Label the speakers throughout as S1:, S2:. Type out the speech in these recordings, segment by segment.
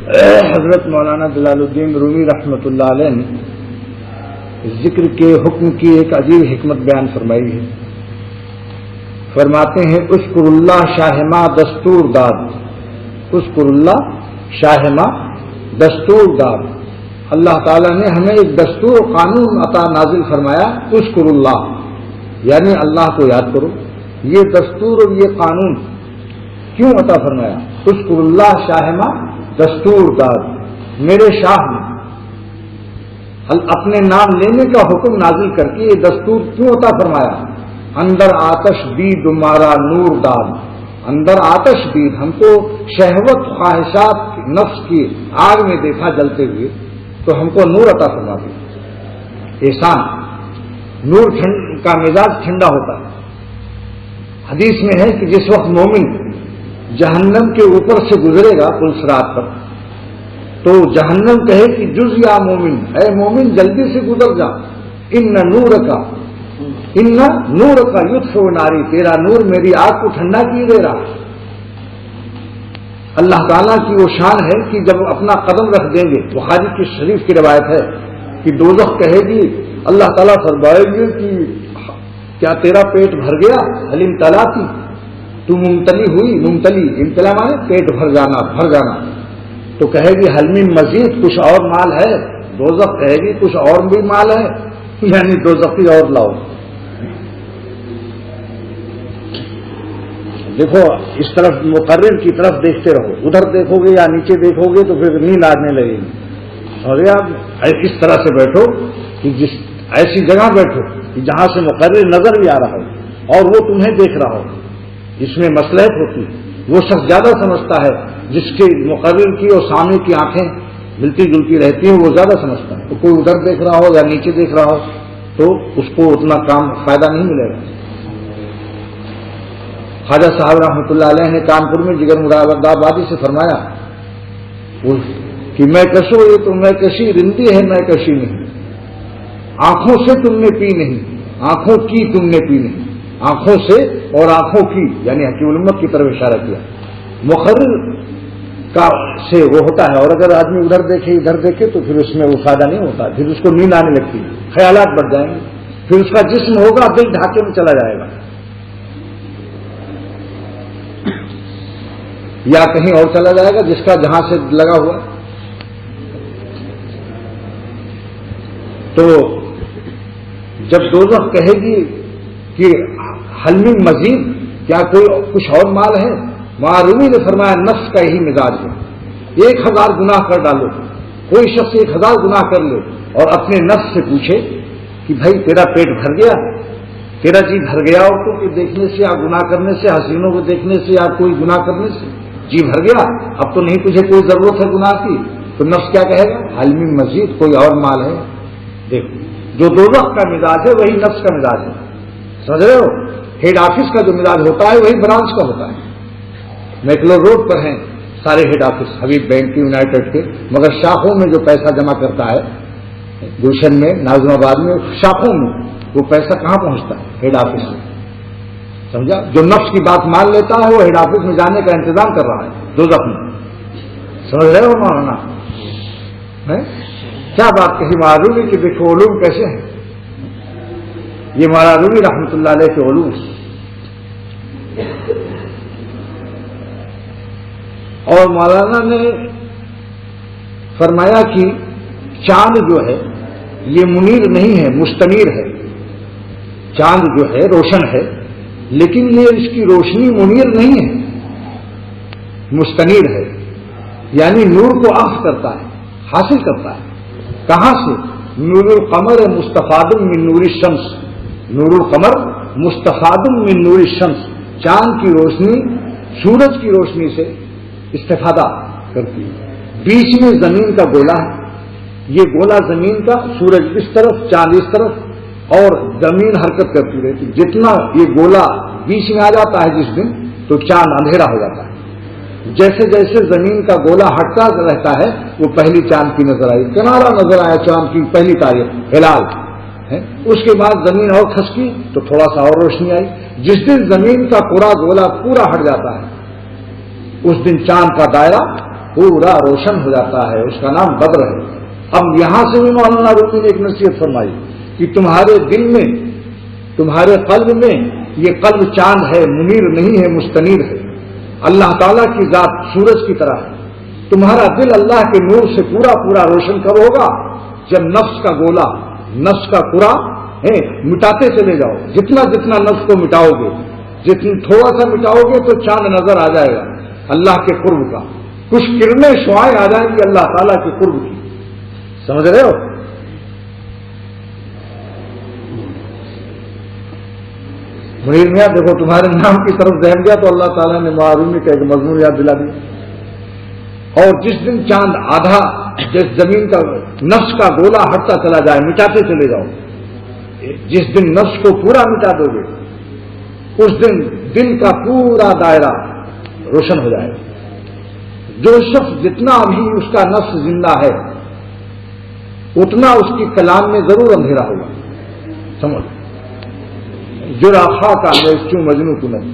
S1: حضرت مولانا جلال الدین رومی رحمۃ اللہ علیہ نے ذکر کے حکم کی ایک عجیب حکمت بیان فرمائی ہے. فرماتے ہیں اذکر اللہ شاہما دستور داد، اذکر اللہ شاہما دستور داد. اللہ تعالیٰ نے ہمیں ایک دستور و قانون عطا نازل فرمایا، اذکر اللہ یعنی اللہ کو یاد کرو. یہ دستور اور یہ قانون کیوں عطا فرمایا؟ اذکر اللہ شاہما دستور داد، میرے شاہ نے اپنے نام لینے کا حکم نازل کر کے یہ دستور کیوں عطا فرمایا؟ اندر آتش دید مارا نور داد، اندر آتش دید، ہم کو شہوت خواہشات نفس کی آگ میں دیکھا جلتے ہوئے تو ہم کو نور عطا فرما دیا. احسان، نور کا مزاج ٹھنڈا ہوتا ہے. حدیث میں ہے کہ جس وقت مومن جہنم کے اوپر سے گزرے گا پل صراط پر، تو جہنم کہے کہ جز یا مومن، اے مومن جلدی سے گزر جا، ان نور کا یطفئ ناری، تیرا نور میری آگ کو ٹھنڈا کیے دے رہا. اللہ تعالیٰ کی وہ شان ہے کہ جب اپنا قدم رکھ دیں گے، بخاری کی شریف کی روایت ہے کہ دوزخ کہے گی، اللہ تعالیٰ فرمائے گی کہ کیا تیرا پیٹ بھر گیا؟ حل امتلاتی، تو ممتلی ہوئی. ممتلی امتلا مانے پیٹ بھر جانا، بھر جانا. تو کہے گی حل من مزید، کچھ اور مال ہے؟ دوزخ کہے گی کچھ اور بھی مال ہے، یعنی دوزخی اور لاؤ. دیکھو اس طرف مقرر کی طرف دیکھتے رہو، ادھر دیکھو گے یا نیچے دیکھو گے تو پھر نیند آنے لگے گی. اور آپ اس طرح سے بیٹھو کہ جس ایسی جگہ بیٹھو کہ جہاں سے مقرر نظر بھی آ رہا ہو اور وہ تمہیں دیکھ رہا ہو. اس میں مصلحت ہوتی ہے. وہ شخص زیادہ سمجھتا ہے جس کے مقرر کی اور سامنے کی آنکھیں ملتی جلتی رہتی ہیں، وہ زیادہ سمجھتا ہے. تو کوئی ادھر دیکھ رہا ہو یا نیچے دیکھ رہا ہو تو اس کو اتنا کام فائدہ نہیں ملے گا. خواجہ صاحب رحمۃ اللہ علیہ نے کانپور میں جگر مراد آبادی سے فرمایا کہ میں کشو یہ تو میں کشی رندی ہے، میں کشی نہیں. آنکھوں سے تم نے پی نہیں، آنکھوں کی تم نے پی نہیں. آنکھوں سے اور آنکھوں کی یعنی حکیم الامت کی طرف اشارہ کیا. مقرر کا سے وہ ہوتا ہے، اور اگر آدمی ادھر دیکھے ادھر دیکھے تو پھر اس میں وہ فائدہ نہیں ہوتا. پھر اس کو نیند آنے لگتی ہے، خیالات بڑھ جائیں گے، پھر اس کا جسم ہوگا دل ڈھاکے میں چلا جائے گا یا کہیں اور چلا جائے گا جس کا جہاں سے لگا ہوا. تو جب دوزخ کہے گی کہ حل من مزید، کیا کوئی کچھ اور مال ہے؟ معرومی نے فرمایا نفس کا یہی مزاج ہے. 1000 گناہ کر ڈالو، کوئی شخص 1000 گناہ کر لے اور اپنے نفس سے پوچھے کہ بھائی تیرا پیٹ بھر گیا، تیرا جی بھر گیا عورتوں کو دیکھنے سے یا گناہ کرنے سے، حسینوں کو دیکھنے سے یا کوئی گناہ کرنے سے جی بھر گیا، اب تو نہیں تجھے کوئی ضرورت ہے گناہ کی. تو نفس کیا کہے گا؟ حل من مزید، کوئی اور مال ہے. دیکھو جو دوزخ کا مزاج ہے وہی نفس کا مزاج ہے. سمجھ رہے ہو؟ ہیڈ آفس کا جو مزاج ہوتا ہے وہی برانچ کا ہوتا ہے. میکلور روڈ پر ہیں سارے ہیڈ آفس، حبیب بینک کے، یونائیٹڈ کے، مگر شاخوں میں جو پیسہ جمع کرتا ہے گلشن میں، نازم آباد میں، شاخوں میں وہ پیسہ کہاں پہنچتا ہے؟ ہیڈ آفس میں. سمجھا؟ جو نفس کی بات مان لیتا ہے وہ ہیڈ آفس میں جانے کا انتظام کر رہا ہے دوزخ میں. سمجھ رہے ہو مولانا؟ کیا بات کہی معرومی کہ دیکھو علوم کیسے ہیں. یہ معرومی رحمۃ اللہ علیہ کے علوم. اور مولانا نے فرمایا کہ چاند جو ہے یہ منیر نہیں ہے، مستنیر ہے. چاند جو ہے روشن ہے لیکن یہ اس کی روشنی منیر نہیں ہے، مستنیر ہے. یعنی نور کو اخذ کرتا ہے، حاصل کرتا ہے. کہاں سے؟ نور القمر مستفاد من نور الشمس. نور القمر مستفاد من نور الشمس، چاند کی روشنی سورج کی روشنی سے استفادہ کرتی ہے. بیچ میں زمین کا گولا ہے، یہ گولا زمین کا، سورج اس طرف چاند اس طرف اور زمین حرکت کرتی رہتی. جتنا یہ گولا بیچ میں آ جاتا ہے جس دن تو چاند اندھیرا ہو جاتا ہے. جیسے جیسے زمین کا گولا ہٹتا رہتا ہے وہ پہلی چاند کی نظر آئی، کنارا نظر آیا چاند کی پہلی تاریخ ہلال ہے. اس کے بعد زمین اور کھسکی تو تھوڑا سا اور روشنی آئی. جس دن زمین کا پورا گولا پورا ہٹ جاتا ہے اس دن چاند کا دائرہ پورا روشن ہو جاتا ہے، اس کا نام بدر ہے۔ اب یہاں سے بھی مولانا رومی نے ایک نصیحت فرمائی کہ تمہارے دل میں، تمہارے قلب میں، یہ قلب چاند ہے، منیر نہیں ہے، مستنیر ہے، اللہ تعالیٰ کی ذات سورج کی طرح ہے۔ تمہارا دل اللہ کے نور سے پورا پورا روشن کب ہوگا؟ جب نفس کا گولا، نفس کا قرا مٹاتے چلے جاؤ۔ جتنا جتنا نفس کو مٹاؤ گے، جتنا تھوڑا سا مٹاؤ گے تو چاند نظر آ جائے گا اللہ کے قرب کا، کچھ کرنیں شعائیں آ جائیں گی اللہ تعالیٰ کے قرب کی۔ سمجھ رہے ہو؟ منیر میاں دیکھو تمہارے نام کی طرف ذہن گیا تو اللہ تعالیٰ نے معرومی کا ایک مضمون یاد دلا دیا۔ اور جس دن چاند آدھا جس زمین کا نفس کا گولا ہٹتا چلا جائے، مٹاتے چلے جاؤ، جس دن نفس کو پورا مٹا دو گے اس دن دل کا پورا دائرہ روشن ہو جائے گا۔ جو شخص جتنا ابھی اس کا نفس زندہ ہے اتنا اس کی کلام میں ضرور اندھیرا ہوگا۔ سمجھ جرا خاک آمیز کیوں مجنو کنن،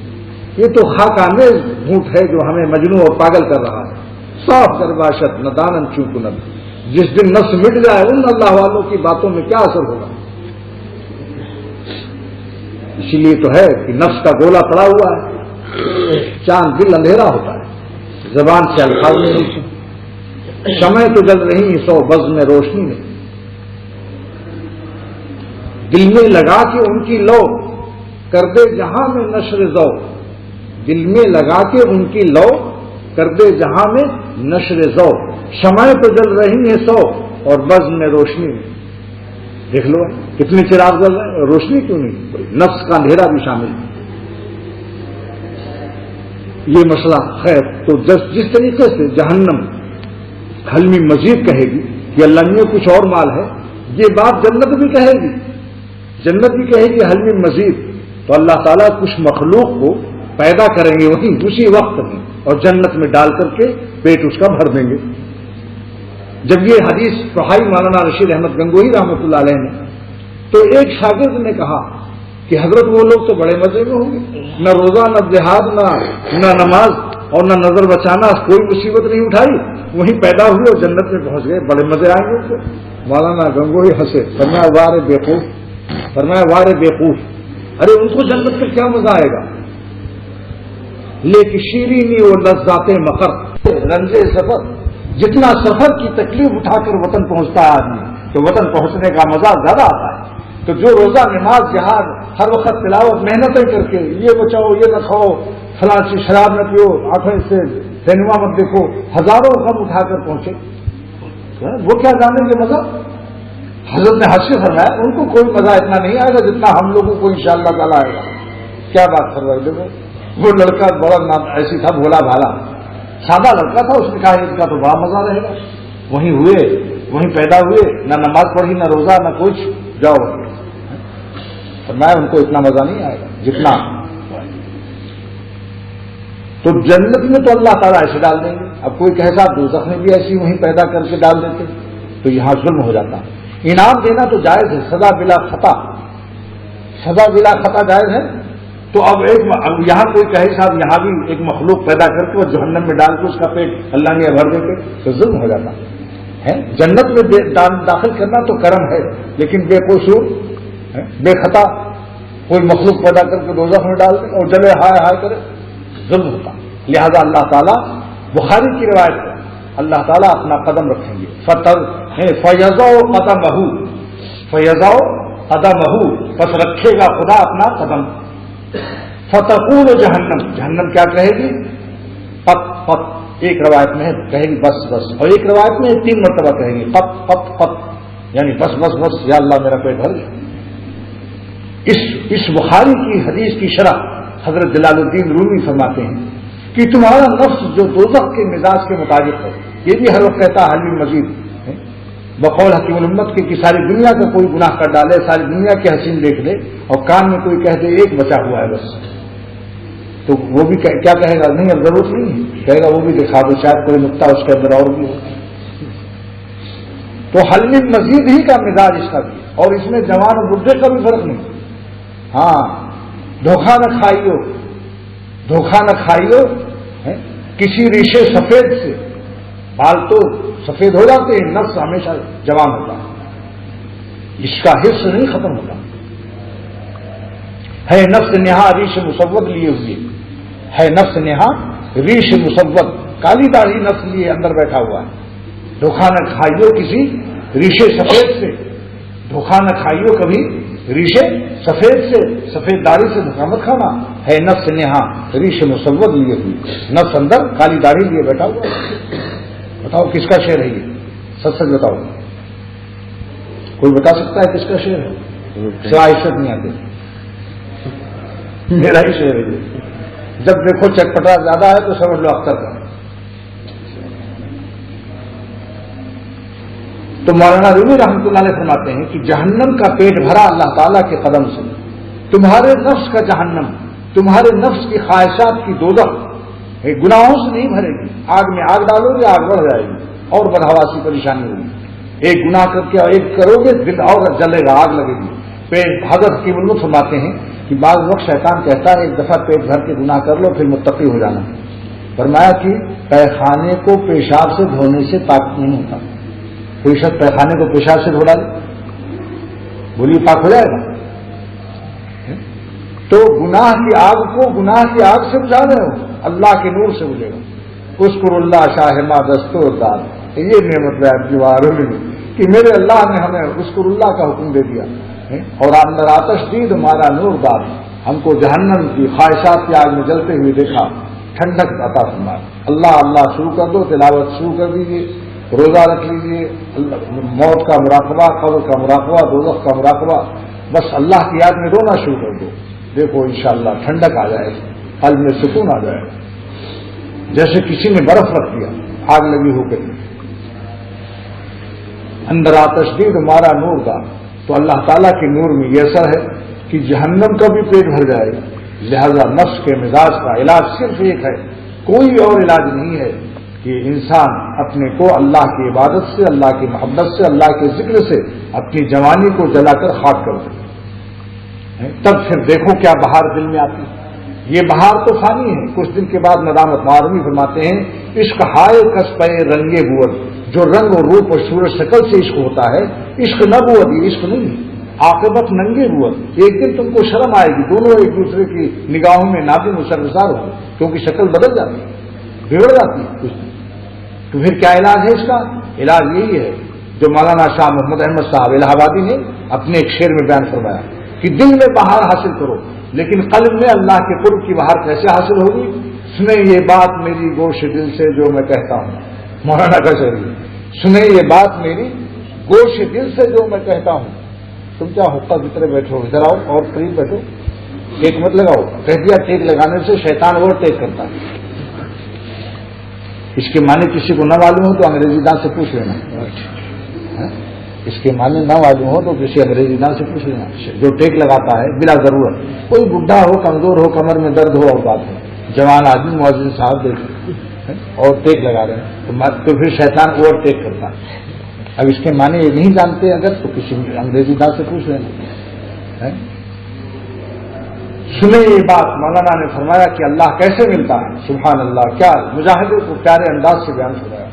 S1: یہ تو خاک آمیز جھوٹ ہے جو ہمیں مجنو اور پاگل کر رہا ہے۔ صاف کر باشد ندانن کیوں کنن، جس دن نفس مٹ جائے ان اللہ والوں کی باتوں میں کیا اثر ہوگا؟ اسی لیے تو ہے کہ نفس کا گولا پڑا ہوا ہے، چاند دل اندھیرا ہوتا ہے، زبان سے الفاظ میں نہیں، شمع تو جل رہی سو بز میں روشنی نہیں، دل میں لگا کے ان کی لو کر دے جہاں میں نشر ذوق، دل میں لگا کے ان کی لو کر دے جہاں میں نشر ذوق، شمع تو جل رہی ہیں سو اور بز میں روشنی نہیں۔ دیکھ لو کتنے چراغ جل رہے ہیں، روشنی کیوں نہیں؟ نفس کا اندھیرا بھی شامل ہے۔ یہ مسئلہ خیر تو جس طریقے سے جہنم حل میں مزید کہے گی کہ اللہ میں کچھ اور مال ہے، یہ بات جنت بھی کہے گی، جنت بھی کہے گی حل میں مزید، تو اللہ تعالیٰ کچھ مخلوق کو پیدا کریں گے وہیں اسی وقت میں اور جنت میں ڈال کر کے پیٹ اس کا بھر دیں گے۔ جب یہ حدیث پڑھائی مولانا رشید احمد گنگوہی رحمۃ اللہ علیہ نے تو ایک شاگرد نے کہا کہ حضرت وہ لوگ تو بڑے مزے میں ہوں گے، نہ روزہ نہ جہاد نہ نماز اور نہ نظر بچانا، کوئی مصیبت نہیں اٹھائی، وہیں پیدا ہوئے اور جنت میں پہنچ گئے، بڑے مزے آئیں گے ان کو۔ مولانا گنگوہی ہنسے، فرمایا وار بیوقوف، فرمایا وار بیوقوف، ارے ان کو جنت کا کیا مزہ آئے گا؟ لیکن شیرینی اور لذات مقر رنج سفر، جتنا سفر کی تکلیف اٹھا کر وطن پہنچتا ہے آدمی تو وطن پہنچنے کا مزہ زیادہ آتا ہے۔ تو جو روزہ نماز جہاد ہر وقت تلاوت محنتیں کر کے یہ بچاؤ یہ نہ کھاؤ فلاں چیز شراب نہ پیو آنکھیں سے سینما مت دیکھو، ہزاروں غم اٹھا کر پہنچے، وہ کیا جانیں گے مزہ؟ حضرت نے حج سے فرمایا ان کو کوئی مزہ اتنا نہیں آئے گا جتنا ہم لوگوں کو انشاءاللہ تعالیٰ آئے گا۔ کیا بات کر رہے تھے؟ وہ لڑکا بڑا ایسی تھا بھولا بھالا سادہ لڑکا تھا، اس نے کہا اس کا تو بڑا مزہ رہے گا، وہیں ہوئے وہیں پیدا ہوئے، نہ نماز پڑھی نہ روزہ نہ کچھ، جاؤ فرمایا ان کو اتنا مزہ نہیں آئے گا جتنا۔ تو جنت میں تو اللہ تعالیٰ ایسے ڈال دیں گے، اب کوئی کہتا دوزخ میں بھی ایسی وہیں پیدا کر کے ڈال دیتے تو یہاں ظلم ہو جاتا۔ انعام دینا تو جائز ہے، سزا بلا خطا، سزا بلا خطا جائز ہے۔ تو اب یہاں کوئی کہے صاحب یہاں بھی ایک مخلوق پیدا کر کے اور جہنم میں ڈال کے اس کا پیٹ اللہ نے بھر دیتے تو ظلم ہو جاتا ہے۔ جنت میں داخل کرنا تو کرم ہے، لیکن بے قصور بے خطا کوئی مخلوق پیدا کر کے دوزخ میں ڈال دے اور جلے ہائے ہائے کرے، ظلم ہوتا۔ لہذا اللہ تعالیٰ بخاری کی روایت ہے اللہ تعالیٰ اپنا قدم رکھیں گے، فیضاء قدمہ، فیضاء قدمہ، پس رکھے گا خدا اپنا قدم، فتقول جہنم، جہنم کیا کہے گی؟ پت پت، ایک روایت میں کہے گی بس بس، اور ایک روایت میں 3 مرتبہ کہے گی پت پت پت، یعنی بس بس بس یا اللہ میرا پیٹ بھر گیا۔ اس بخاری کی حدیث کی شرح حضرت جلال الدین رومی فرماتے ہیں کہ تمہارا نفس جو دوزخ کے مزاج کے مطابق ہے، یہ بھی ہر وقت کہتا ہے حل میں مزید، بقول حکیم الامت کی کہ ساری دنیا کا کوئی گناہ کر ڈالے، ساری دنیا کے حسین دیکھ لے اور کان میں کوئی کہہ دے ایک بچا ہوا ہے بس، تو وہ بھی کیا کہے گا؟ نہیں اب ضرورت نہیں ہے، کہے گا وہ بھی دکھا دو، شاید کوئی نقطہ اس کے اندر اور بھی ہو۔ تو حل میں مزید ہی کا مزاج اس کا بھی، اور اس میں جوان اور بڈھے کا بھی فرق نہیں۔ ہاں دھوکہ نہ کھائیو، دھوکہ نہ کھائیو کسی ریشے سفید سے بال تو سفید ہو جاتے ہیں، نفس ہمیشہ جوان ہوتا ہے، اس کا حص نہیں ختم ہوتا ہے۔ نفس نہا ریش مسوت لیے ہوئے ہے، نفس نہا ریش مسوت، کالی داڑھی نفس لیے اندر بیٹھا ہوا ہے۔ دھوکہ نہ کھائیو کسی ریشے سفید سے، دھوکہ نہ کھائیو کبھی ریشے سفید سے، سفید داڑھی سے دھوکہ مت کھانا ہے۔ نفس نہا ریش مسوت لیے ہوئی، نفس اندر کالی داڑھی لیے بیٹھا ہوا ہے۔ بتاؤ کس کا شعر ہے یہ؟ سچ سچ بتاؤ، کوئی بتا سکتا ہے کس کا شعر ہے؟ سوائے عزت نہیں آتے، میرا ہی شعر ہے یہ۔ جب دیکھو چٹپٹا زیادہ ہے تو سمجھ لو اختر کا۔ تو مولانا رومی رحمۃ اللہ علیہ فرماتے ہیں کہ جہنم کا پیٹ بھرا اللہ تعالیٰ کے قدم سے، تمہارے نفس کا جہنم، تمہارے نفس کی خواہشات کی دوزخ گناہوں سے نہیں بھرے گی۔ آگ میں آگ ڈالو گے، آگ بڑھ جائے گی اور بدحواسی پریشانی ہوگی۔ ایک گناہ کر کے ایک کرو گے، دل اور جلے گا، آگ لگے گی۔ حضرت حکیم اللہ فرماتے ہیں کہ بعض وقت شیطان کہتا ہے ایک دفعہ پیٹ بھر کے گناہ کر لو پھر متقی ہو جانا۔ فرمایا کہ پیخانے کو پیشاب سے دھونے سے پاک نہیں ہوتا۔ کوئی شخص پیخانے کو پیشاب سے دھو ڈالے، بولیے پاک ہو جائے گا؟ تو گناہ کی آگ کو گناہ کی آگ سے بجھا رہے ہو، اللہ کے نور سے بجھے گا۔ اذکر اللہ شاہما دستور دار، یہ نعمت ہے آپ کی واروں میں کہ میرے اللہ نے ہمیں اذکر اللہ کا حکم دے دیا، اور اندر آتش دید ہمارا نور دار، ہم کو جہنم کی خواہشات کی آگ میں جلتے ہوئے دیکھا، ٹھنڈک عطا فرمائے۔ اللہ اللہ شروع کر دو، تلاوت شروع کر دیجیے، روزہ رکھ لیجیے، موت کا مراقبہ، قبر کا مراقبہ، دوزخ کا مراقبہ، بس اللہ کی یاد میں رونا شروع کر دو، دیکھو انشاءاللہ ٹھنڈک آ جائے، قلب میں سکون آ جائے، جیسے کسی نے برف رکھ دیا آگ لگی ہو کے۔ اندر آتش دید ہمارا نور دار، تو اللہ تعالیٰ کے نور میں یہ اثر ہے کہ جہنم کا بھی پیٹ بھر جائے، لہذا نفس کے مزاج کا علاج صرف ایک ہے، کوئی اور علاج نہیں ہے کہ انسان اپنے کو اللہ کی عبادت سے، اللہ کی محبت سے، اللہ کے ذکر سے اپنی جوانی کو جلا کر خاک کر دے، تب پھر دیکھو کیا بہار دل میں آتی ہے۔ یہ بہار تو فانی ہے، کچھ دن کے بعد ندامت۔ معرمی فرماتے ہیں عشق ہائے کس پے رنگے بوت، جو رنگ اور روپ اور صورت شکل سے عشق ہوتا ہے، عشق نہ بوت، یہ عشق نہیں ہے، عاقبت ننگے بوت۔ ایک دن تم کو شرم آئے گی، دونوں ایک دوسرے کی نگاہوں میں نادم و شرمسار ہو، کیونکہ شکل بدل جاتی ہے، بگڑ جاتی ہے کچھ دن۔ تو پھر کیا علاج ہے اس کا؟ علاج یہی ہے جو مولانا شاہ محمد احمد صاحب الہ آبادی نے اپنے ایک شعر میں بیان فرمایا کہ دل میں بہار حاصل کرو، لیکن قلب میں اللہ کے قرب کی بہار کیسے حاصل ہوگی؟ سنیں یہ بات میری گوش دل سے جو میں کہتا ہوں، مولانا کا شعر ہے، سنیں یہ بات میری گوش دل سے جو میں کہتا ہوں۔ تم کیا حقہ بترے بیٹھو، ادھر آؤ اور قریب بیٹھو، ٹیک مت لگاؤ، کہہ دیا ٹیک لگانے سے شیطان اور ٹیک کرتا ہے۔ اس کے معنی کسی کو نہ معلوم ہو تو انگریزی دان سے پوچھ لینا، اس کے معنی نہ معلوم ہو تو کسی انگریزی دان سے پوچھ لینا۔ جو ٹیک لگاتا ہے بلا ضرورت، کوئی بڈھا ہو، کمزور ہو، کمر میں درد ہو اور بات ہے، جوان آدمی مؤذن صاحب دیکھیں اور ٹیک لگا رہے ہیں تو پھر شیطان اوور ٹیک کرتا ہے۔ اب اس کے معنی یہ نہیں جانتے اگر تو کسی انگریزی دان سے پوچھ لینا۔ سنیں یہ بات، مولانا نے فرمایا کہ اللہ کیسے ملتا ہے، سبحان اللہ، کیا مجاہدے کو پیارے انداز سے بیان فرمایا۔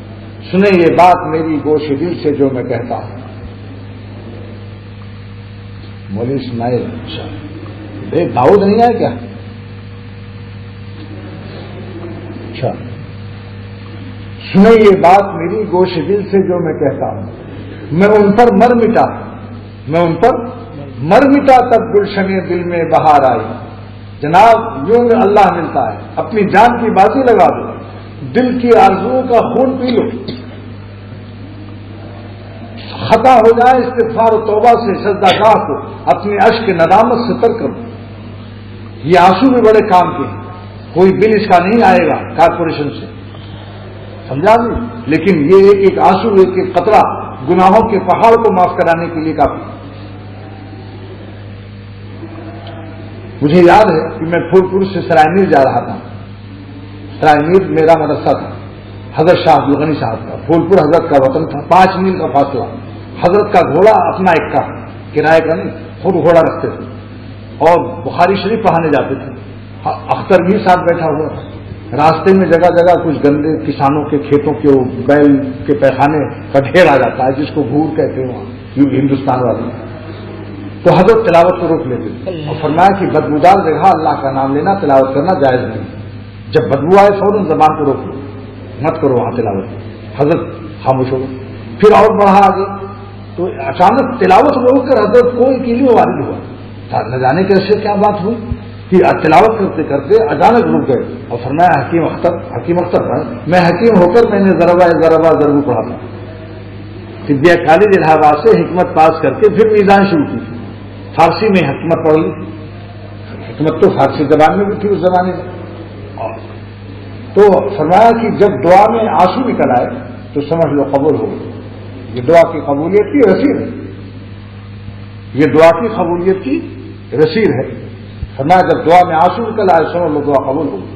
S1: سنیں یہ بات میری گوش دل سے جو میں کہتا ہوں۔ مولوی اسماعیل داؤد نہیں آئے کیا؟ اچھا، سنیں یہ بات میری گوش دل سے جو میں کہتا ہوں، میں ان پر مر مٹا، میں ان پر مر مٹا، تب گلشن دل میں بہار آئی۔ جناب یوں اللہ ملتا ہے، اپنی جان کی بازی لگا دو، دل کی آرزوؤں کا خون پی لو، خطا ہو جائے استغفار و توبہ سے سجدہ گاہ کو اپنے اشک ندامت سے تر کرو۔ یہ آنسو بھی بڑے کام کے ہیں، کوئی بل اس کا نہیں آئے گا کارپوریشن سے، سمجھا نہیں، لیکن یہ ایک آنسو، ایک قطرہ گناہوں کے پہاڑ کو معاف کرانے کے لیے کافی۔ مجھے یاد ہے کہ میں پھول پور سے سرائے میر جا رہا تھا، سرائے میر میرا مدرسہ تھا، حضرت شاہ عبد الغنی صاحب کا، پھول پور حضرت کا وطن تھا، 5 میل کا فاصلہ۔ حضرت کا گھوڑا اپنا ایک کا، کرائے کا نہیں، خود گھوڑا رکھتے تھے اور بخاری شریف پڑھانے جاتے تھے۔ اختر بھی ساتھ بیٹھا ہوا تھا، راستے میں جگہ جگہ کچھ گندے کسانوں کے کھیتوں کے بیل کے پیخانے کا ڈھیر آ جاتا ہے، جس کو گھور کہتے ہیں وہاں ہندوستان والے، تو حضرت تلاوت کو روک لیتے اور فرمایا کہ بدبودار جگہ اللہ کا نام لینا تلاوت کرنا جائز نہیں، جب بدبو آئے فوراً زبان کو روک لو، مت کرو وہاں تلاوت۔ حضرت خاموش ہو گئے، پھر اور بڑھا آگے تو اچانک تلاوت روک کر حضرت کو ایک علم وارد ہوا، نہ جانے کیسے کیا بات ہوئی کہ تلاوت کرتے کرتے اچانک رک گئے اور فرمایا حکیم اختر میں حکیم ہو کر میں نے ضربہ ضرور پڑھا تھا، طبیہ کالج الہ آباد سے حکمت پاس کر کے پھر میزان شروع کی، فارسی میں حکمت پڑھ لی، حکمت تو فارسی زبان میں بھی تھی اس زمانے میں، تو فرمایا کہ جب دعا میں آنسو نکل آئے تو سمجھ لو قبول ہو گئی، یہ دعا کی قبولیت کی رسید ہے، یہ دعا کی قبولیت کی رسید ہے۔ فرمایا جب دعا میں آنسو نکل آئے سمجھ لو دعا قبول ہو گئی۔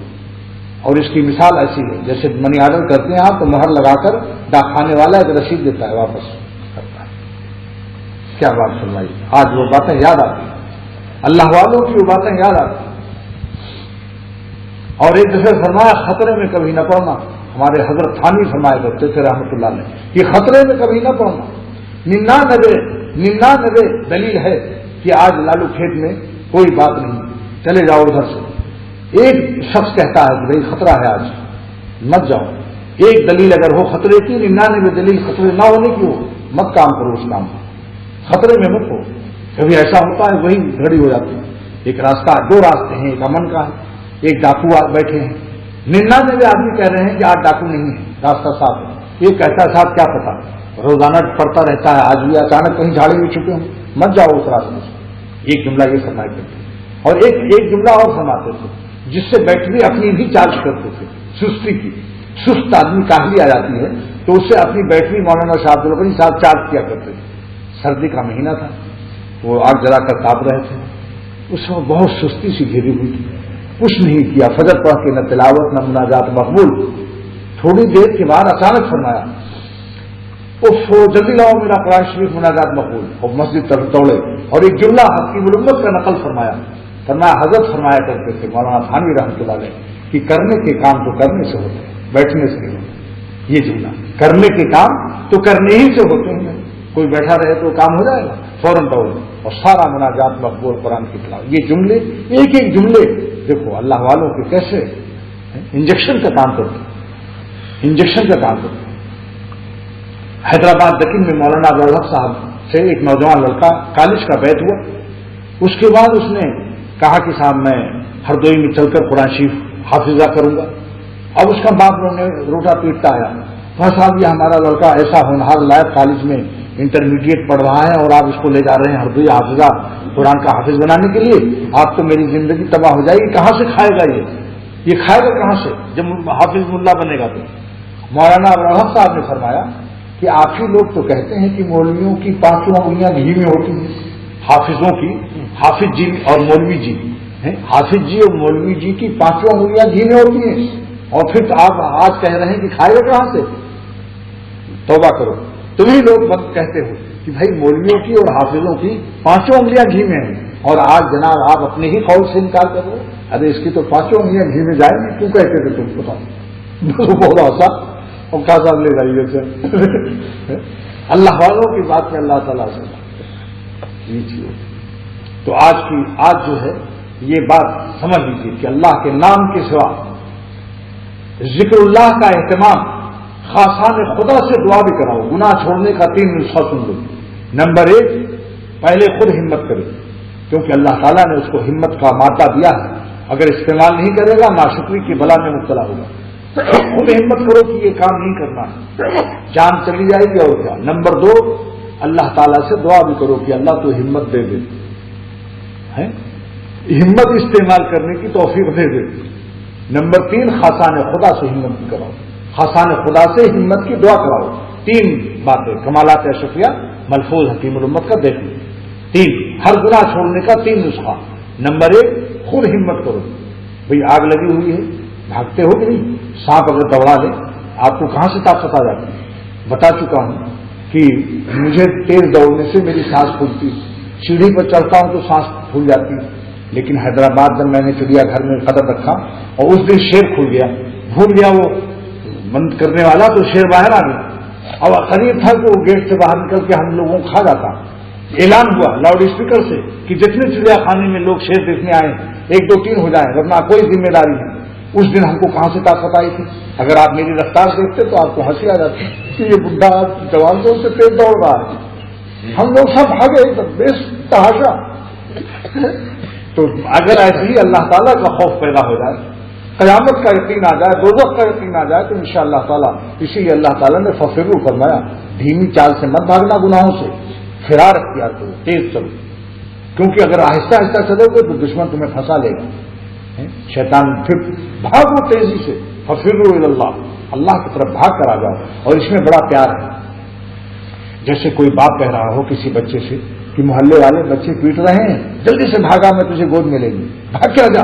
S1: اور اس کی مثال ایسی ہے جیسے منی آرڈر کرتے ہیں آپ تو مہر لگا کر ڈاک خانے والا ایک رسید دیتا ہے واپس کرتا ہے۔ کیا بات فرمائی، آج وہ باتیں یاد آتی ہیں، اللہ والوں کی وہ باتیں یاد آتی ہیں۔ اور ایک دفعہ فرمایا خطرے میں کبھی نہ پڑنا، ہمارے حضرت تھانوی فرمایا کرتے تھے رحمۃ اللہ علیہ کہ خطرے میں کبھی نہ پڑنا، 99 دلیل ہے کہ آج لالو کھیت میں کوئی بات نہیں، چلے جاؤ ادھر سے۔ ایک شخص کہتا ہے کہ بھائی خطرہ ہے آج مت جاؤ، ایک دلیل اگر ہو خطرے کی، 99 دلیل خطرے نہ ہونے کی ہو، مت کام کرو اس کام کو، خطرے میں مت ہو۔ کبھی ایسا ہوتا ہے وہی گھڑی ہو جاتی ہے۔ ایک راستہ، دو راستے ہیں، ایک امن کا ہے، ایک ڈاکو بیٹھے ہیں، 99 آدمی کہہ رہے ہیں کہ آج ڈاکو نہیں ہے، راستہ صاف ہے، یہ کہتا ہے صاحب کیا پتا، روزانہ پڑتا رہتا ہے، آج بھی اچانک کہیں جھاڑی میں چھپے ہوں، مت جاؤ اس راستے سے۔ ایک جملہ یہ فرمایا کرتے تھے، اور ایک جملہ اور فرماتے تھے جس سے بیٹری اپنی بھی چارج کرتے تھے، سستی کی، سست آدمی کاہلی آ جاتی ہے تو اس سے اپنی بیٹری مولانا شاہ عبد الغنی صاحب چارج کیا کرتے تھے۔ سردی کا مہینہ تھا، وہ آگ جلا کر تاپ رہے تھے، اس میں بہت سستی سی گھیری ہوئی تھی، کچھ نہیں کیا، فجر پڑھ کے نہ تلاوت نہ مناجات مقبول۔ تھوڑی دیر کے بعد اچانک فرمایا جلدی لاؤ میرا قرآن شریف مناجات مقبول، اور مسجد طرف دوڑے اور ایک جملہ حکیم الامت کا نقل فرمایا حضرت فرمایا کرتے تھے مولانا تھانوی رحمۃ اللہ علیہ کہ کرنے کے کام تو کرنے سے ہوتے ہیں، بیٹھنے سے نہیں ہوتے۔ یہ جملہ، کرنے کے کام تو کرنے ہی سے ہوتے ہیں، کوئی بیٹھا رہے تو کام ہو جائے گا، فوراً دوڑے اور سارا مناجات مقبول قرآن کی تلاوت۔ یہ جملے ایک ایک جملے دیکھو اللہ والوں کے کیسے انجیکشن کا کام کرتے ہیں، انجیکشن کا کام کرتے ہیں۔ حیدرآباد دکن میں مولانا عبدالحق صاحب سے ایک نوجوان لڑکا کالج کا بیت ہوا، اس کے بعد اس نے کہا کہ صاحب میں ہردوئی میں چل کر قرآن شریف حافظہ کروں گا۔ اب اس کا باپ نے روٹا پیٹتا آیا، کہا صاحب یہ ہمارا لڑکا ایسا ہونہار لائق کالج میں انٹرمیڈیٹ پڑھ رہا ہے اور آپ اس کو لے جا رہے ہیں ہردوئی حافظہ قرآن کا حافظ بنانے کے لیے، آپ تو میری زندگی تباہ ہو جائے گی، کہاں سے کھائے گا یہ کھائے گا کہاں سے جب حافظ ملا بنے گا تو۔ مولانا عبدالحق صاحب نے فرمایا کہ آپ ہی لوگ تو کہتے ہیں کہ مولویوں کی 5 انگلیاں گھی میں ہوتی ہیں، حافظوں کی، حافظ جی اور مولوی جی، حافظ جی اور مولوی جی کی 5 انگلیاں گھی میں ہوتی ہیں، اور پھر آپ آج کہہ رہے ہیں کہ کھائے گا کہاں سے؟ توبہ کرو، تمہیں لوگ بس کہتے ہو کہ بھائی مولویوں کی اور حافظوں کی 5 انگلیاں گھی میں ہیں، اور آج جناب آپ اپنے ہی قول سے انکار کر رہے ہو۔ ارے اس کی تو 5 انگلیاں گھی میں جائیں گی، کیوں کہتے تھے تم بتاؤ؟ بہت آسان اور کا صاحب لے جائیے سے اللہ والوں کی بات میں اللہ تعالیٰ سے تو آج جو ہے یہ بات سمجھ لیجیے کہ اللہ کے نام کے سوا ذکر اللہ کا اہتمام، خاصان خدا سے دعا بھی کراؤ، گناہ چھوڑنے کا 3 نسخہ سن لو۔ نمبر 1، پہلے خود ہمت کرے، کیونکہ اللہ تعالیٰ نے اس کو ہمت کا مادہ دیا ہے، اگر استعمال نہیں کرے گا ناشکری کی بلا میں مبتلا ہوگا۔ خود ہمت کرو کہ یہ کام نہیں کرنا ہے، جان چلی جائے گی اور کیا۔ نمبر 2، اللہ تعالیٰ سے دعا بھی کرو کہ اللہ تو ہمت دے دے، ہمت استعمال کرنے کی توفیق دے دے۔ نمبر 3، خاصان خدا سے ہمت بھی کراؤ، خاصان خدا سے ہمت کی دعا کراؤ۔ 3 باتیں کمالات اشرفیہ ملفوظ حکیم الامت کا دیکھ لیں۔ 3، ہر گناہ چھوڑنے کا 3 نسخہ۔ نمبر 1، خود ہمت کرو، بھئی آگ لگی ہوئی ہے، بھاگتے ہو کہ نہیں؟ سانپ اگر دوڑا لے آپ کو کہاں سے طاقت آ جاتی ہے؟ بتا چکا ہوں کہ مجھے تیز دوڑنے سے میری سانس پھولتی، سیڑھی پر چڑھتا ہوں تو سانس پھول جاتی، لیکن حیدرآباد جب میں نے چڑیا گھر میں قدم رکھا اور اس دن شیر کھل گیا بھول گیا وہ بند کرنے والا تو شیر باہر آ گیا. اب قریب تھا کہ وہ گیٹ سے باہر نکل کے ہم لوگوں کو کھا جاتا. اعلان ہوا لاؤڈ اسپیکر سے کہ جتنے چڑیا خانے میں لوگ شیر دیکھنے آئے 1 2 3 ہو جائیں ورنہ کوئی ذمہ داری نہیں. اس دن ہم کو کہاں سے طاقت آئی تھی؟ اگر آپ میری رفتار دیکھتے تو آپ کو ہنسی آ جاتی کہ یہ بڈھا جوان تو سے تیز دوڑ رہا ہے. ہم لوگ سب بھاگے بے تحاشا. تو اگر ایسے ہی اللہ تعالیٰ کا خوف پیدا ہو جائے, قیامت کا یقین آ جائے, دوزخ کا یقین آ جائے, تو انشاءاللہ تعالیٰ اسی لیے اللہ تعالیٰ نے ففروا فرمایا, دھیمی چال سے مت بھاگنا گناہوں سے, فرار اختیار کرو, تیز چلو. کیونکہ اگر آہستہ آہستہ چلو گے تو دشمن تمہیں پھنسا لے گا, شیطان. پھر بھاگو تیزی سے, ففروا الی اللہ, اللہ کی طرف بھاگ کر آ جاؤ. اور اس میں بڑا پیار ہے. جیسے کوئی باپ کہہ رہا ہو کسی بچے سے کہ محلے والے بچے پیٹ رہے ہیں, جلدی سے بھاگا, میں تجھے گود میں لے لوں, بھاگ کے آ جا.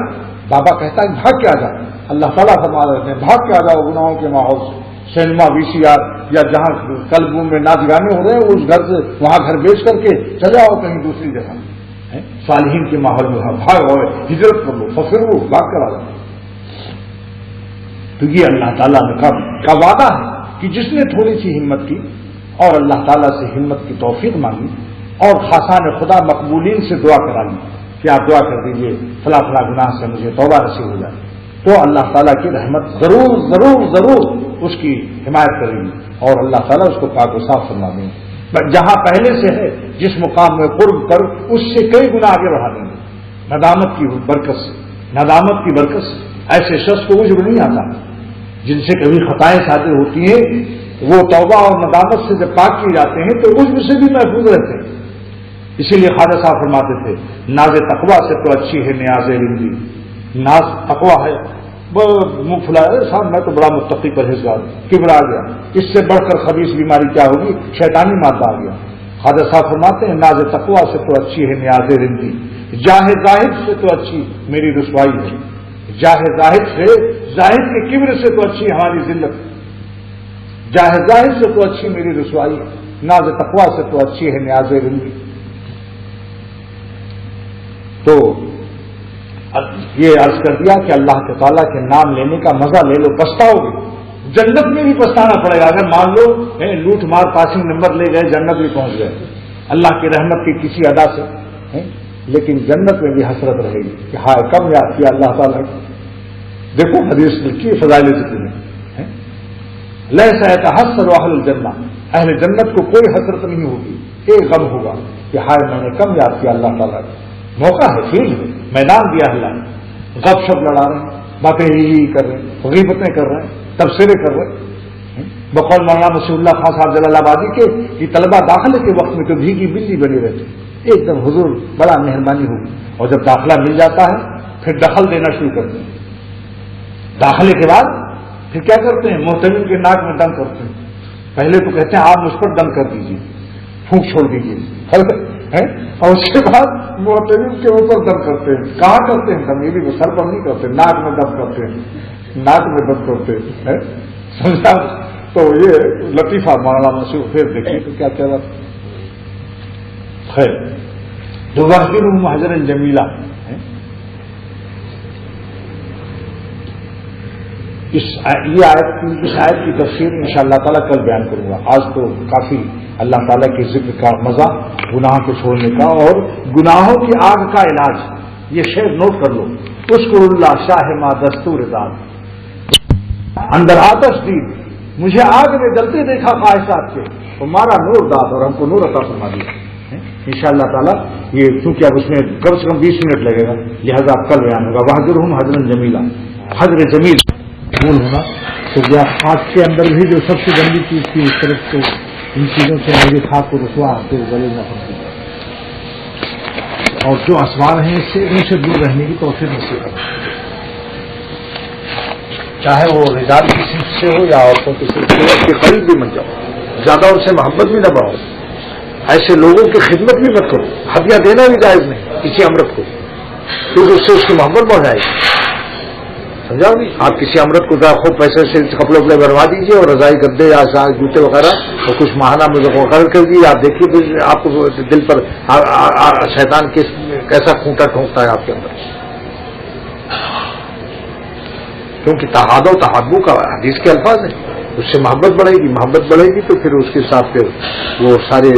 S1: بابا کہتا ہے بھاگ کے آ جا. اللہ تعالیٰ فرما رہے ہیں بھاگ کے آ جاؤ گناہوں کے ماحول سے. سینما VCR یا جہاں کلب میں ناچ گانے ہو رہے ہیں اس گھر سے وہاں گھر بیچ کر کے چلے آؤ کہیں دوسری جگہ. صالحین کے ماحول میں بھاگ آؤ, ہجرت کر لو, فخر وہ بھاگ کر آ جاؤ. تو یہ اللہ تعالیٰ کا وعدہ ہے کہ جس نے تھوڑی سی ہمت کی اور اللہ تعالیٰ سے ہمت کی توفیق مانگی اور خاصان خدا مقبولین سے دعا کرا لی کہ آپ دعا کر دیجئے فلاں فلاں گناہ سے مجھے توبہ نصیب ہو جائے, تو اللہ تعالیٰ کی رحمت ضرور ضرور ضرور اس کی حمایت کرے گی اور اللہ تعالیٰ اس کو پاک و صاف فرما دیں گے. جہاں پہلے سے ہے جس مقام میں قرب کر اس سے کئی گنا آگے بڑھا دیں گے ندامت کی برکت سے. ندامت کی برکت سے ایسے شخص کو عجب نہیں آتا جن سے کبھی خطائیں صادر ہوتی ہیں, وہ توبہ اور ندامت سے جب پاک کیے جاتے ہیں تو عجب سے بھی محفوظ رہتے ہیں. اسی لیے خواجہ صاحب فرماتے تھے ناز تقویٰ سے تو اچھی ہے نیاز رندی. ناز تقویٰ ہے, منہ پھلایا صاحب میں تو بڑا متقی پرہیزگار, کبر آ گیا, اس سے بڑھ کر خبیث بیماری کیا ہوگی, شیطانی مادہ آ گیا. خواجہ صاحب فرماتے ہیں ناز تقویٰ سے تو اچھی ہے نیاز رندی, جاہ زاہد سے تو اچھی میری رسوائی ہے. جاہ زاہد سے, زاہد کے کبر سے تو اچھی ہماری ذلت, جاہ زاہد سے تو اچھی میری رسوائی ہے, ناز تقویٰ سے تو اچھی ہے نیاز رندی. تو یہ عرض کر دیا کہ اللہ کے تعالیٰ کے نام لینے کا مزہ لے لو, پچھتاؤ گے. جنت میں بھی پچھتانا پڑے گا اگر مان لو لوٹ مار پاسنگ نمبر لے گئے جنت بھی پہنچ گئے اللہ کی رحمت کی کسی ادا سے, لیکن جنت میں بھی حسرت رہے گی کہ ہائے کم یاد کیا اللہ تعالیٰ کی. دیکھو حدیث کی فضائل ذکر میں لیسا یتحسر اہل الجنہ, اہل جنت کو کوئی حسرت نہیں ہوگی, ایک غم ہوگا کہ ہائے میں نے کم یاد کیا اللہ تعالیٰ کا. موقع ہے, فیلڈ ہے, میدان دیا اللہ نے, غب شپ لڑا رہے ہیں, باتیں ہی کر رہے ہیں, غیبتیں کر رہے ہیں, تبصرے کر رہے ہیں. بقول مولانا مسیح اللہ خان صاحب جلال آبادی کے کہ طلبہ داخلے کے وقت میں تو بھیگی بلی بنی رہتی, ایک دم حضور بڑا مہربانی ہوگی, اور جب داخلہ مل جاتا ہے پھر دخل دینا شروع کرتے ہیں. داخلے کے بعد پھر کیا کرتے ہیں, محتمم کے ناک میں دم کرتے ہیں. پہلے تو کہتے ہیں آپ مجھ پر دم کر دیجیے, پھونک چھوڑ دیجیے, اور اس کے بعد محتمم کے اوپر دم کرتے ہیں. کہاں کرتے ہیں دم, یہ بھی سر پر نہیں کرتے, ناک میں دم کرتے ہیں, ناک میں دم کرتے ہیں, سمجھا. تو یہ لطیفہ مولانا مسیح پھر دیکھیں تو کیا کہہ رہا خیر. جو واحد حضر جمیلہ, اس آیت کی تفسیر ان شاء اللہ تعالیٰ کل بیان کروں گا. آج تو کافی اللہ تعالیٰ کے ذکر کا مزہ, گناہ کو چھوڑنے کا اور گناہوں کی آگ کا علاج. یہ شعر نوٹ کر لو, اشکر اللہ شاہ ما دستور داد, اندر آتش دی مجھے آگ میں جلتے دیکھا خواہشات کے, تمہارا نور داد اور ہم کو نور عطا فرما دیا. ان شاء اللہ تعالیٰ یہ چونکہ اب اس میں کم سے کم 20 منٹ لگے گا, لہذا اب کل بیان ہوگا. وحضرہم حضرا جمیلا, حضر جمیل ہونا. تو خاص کے اندر بھی جو سب سے گندی چیز تھی اس طرف تو ان چیزوں سے میری خاک کو رسوا پھر گلے نہ پڑتی, اور جو اسوار ہیں اس سے ان سے دور رہنے کی توفیق نصیب کرنا, چاہے وہ رجال کی صنف سے ہو یا عورتوں کی صنف سے ہو, کے قریب بھی مت جاؤ, زیادہ ان سے محبت بھی نہ بڑھاؤ, ایسے لوگوں کی خدمت بھی مت کرو. ہدیہ دینا بھی جائز نہیں کسی امرت کو, کیونکہ اس سے اس کی محبت بڑھ جائے گی. سمجھا نہیں, آپ کسی امرت کو خوب پیسے سے کپڑے وپڑے بنوا دیجیے اور رضائی گدے یا جوتے وغیرہ اور کچھ ماہانہ مقرر کر دیجیے. آپ دیکھیے آپ کو دل پر شیطان کیسا کھونٹا ٹھونکتا ہے آپ کے اندر. کیونکہ تحاد و تحابو کا حدیث کے الفاظ ہیں. اس سے محبت بڑھے گی تو پھر اس کے ساتھ پھر وہ سارے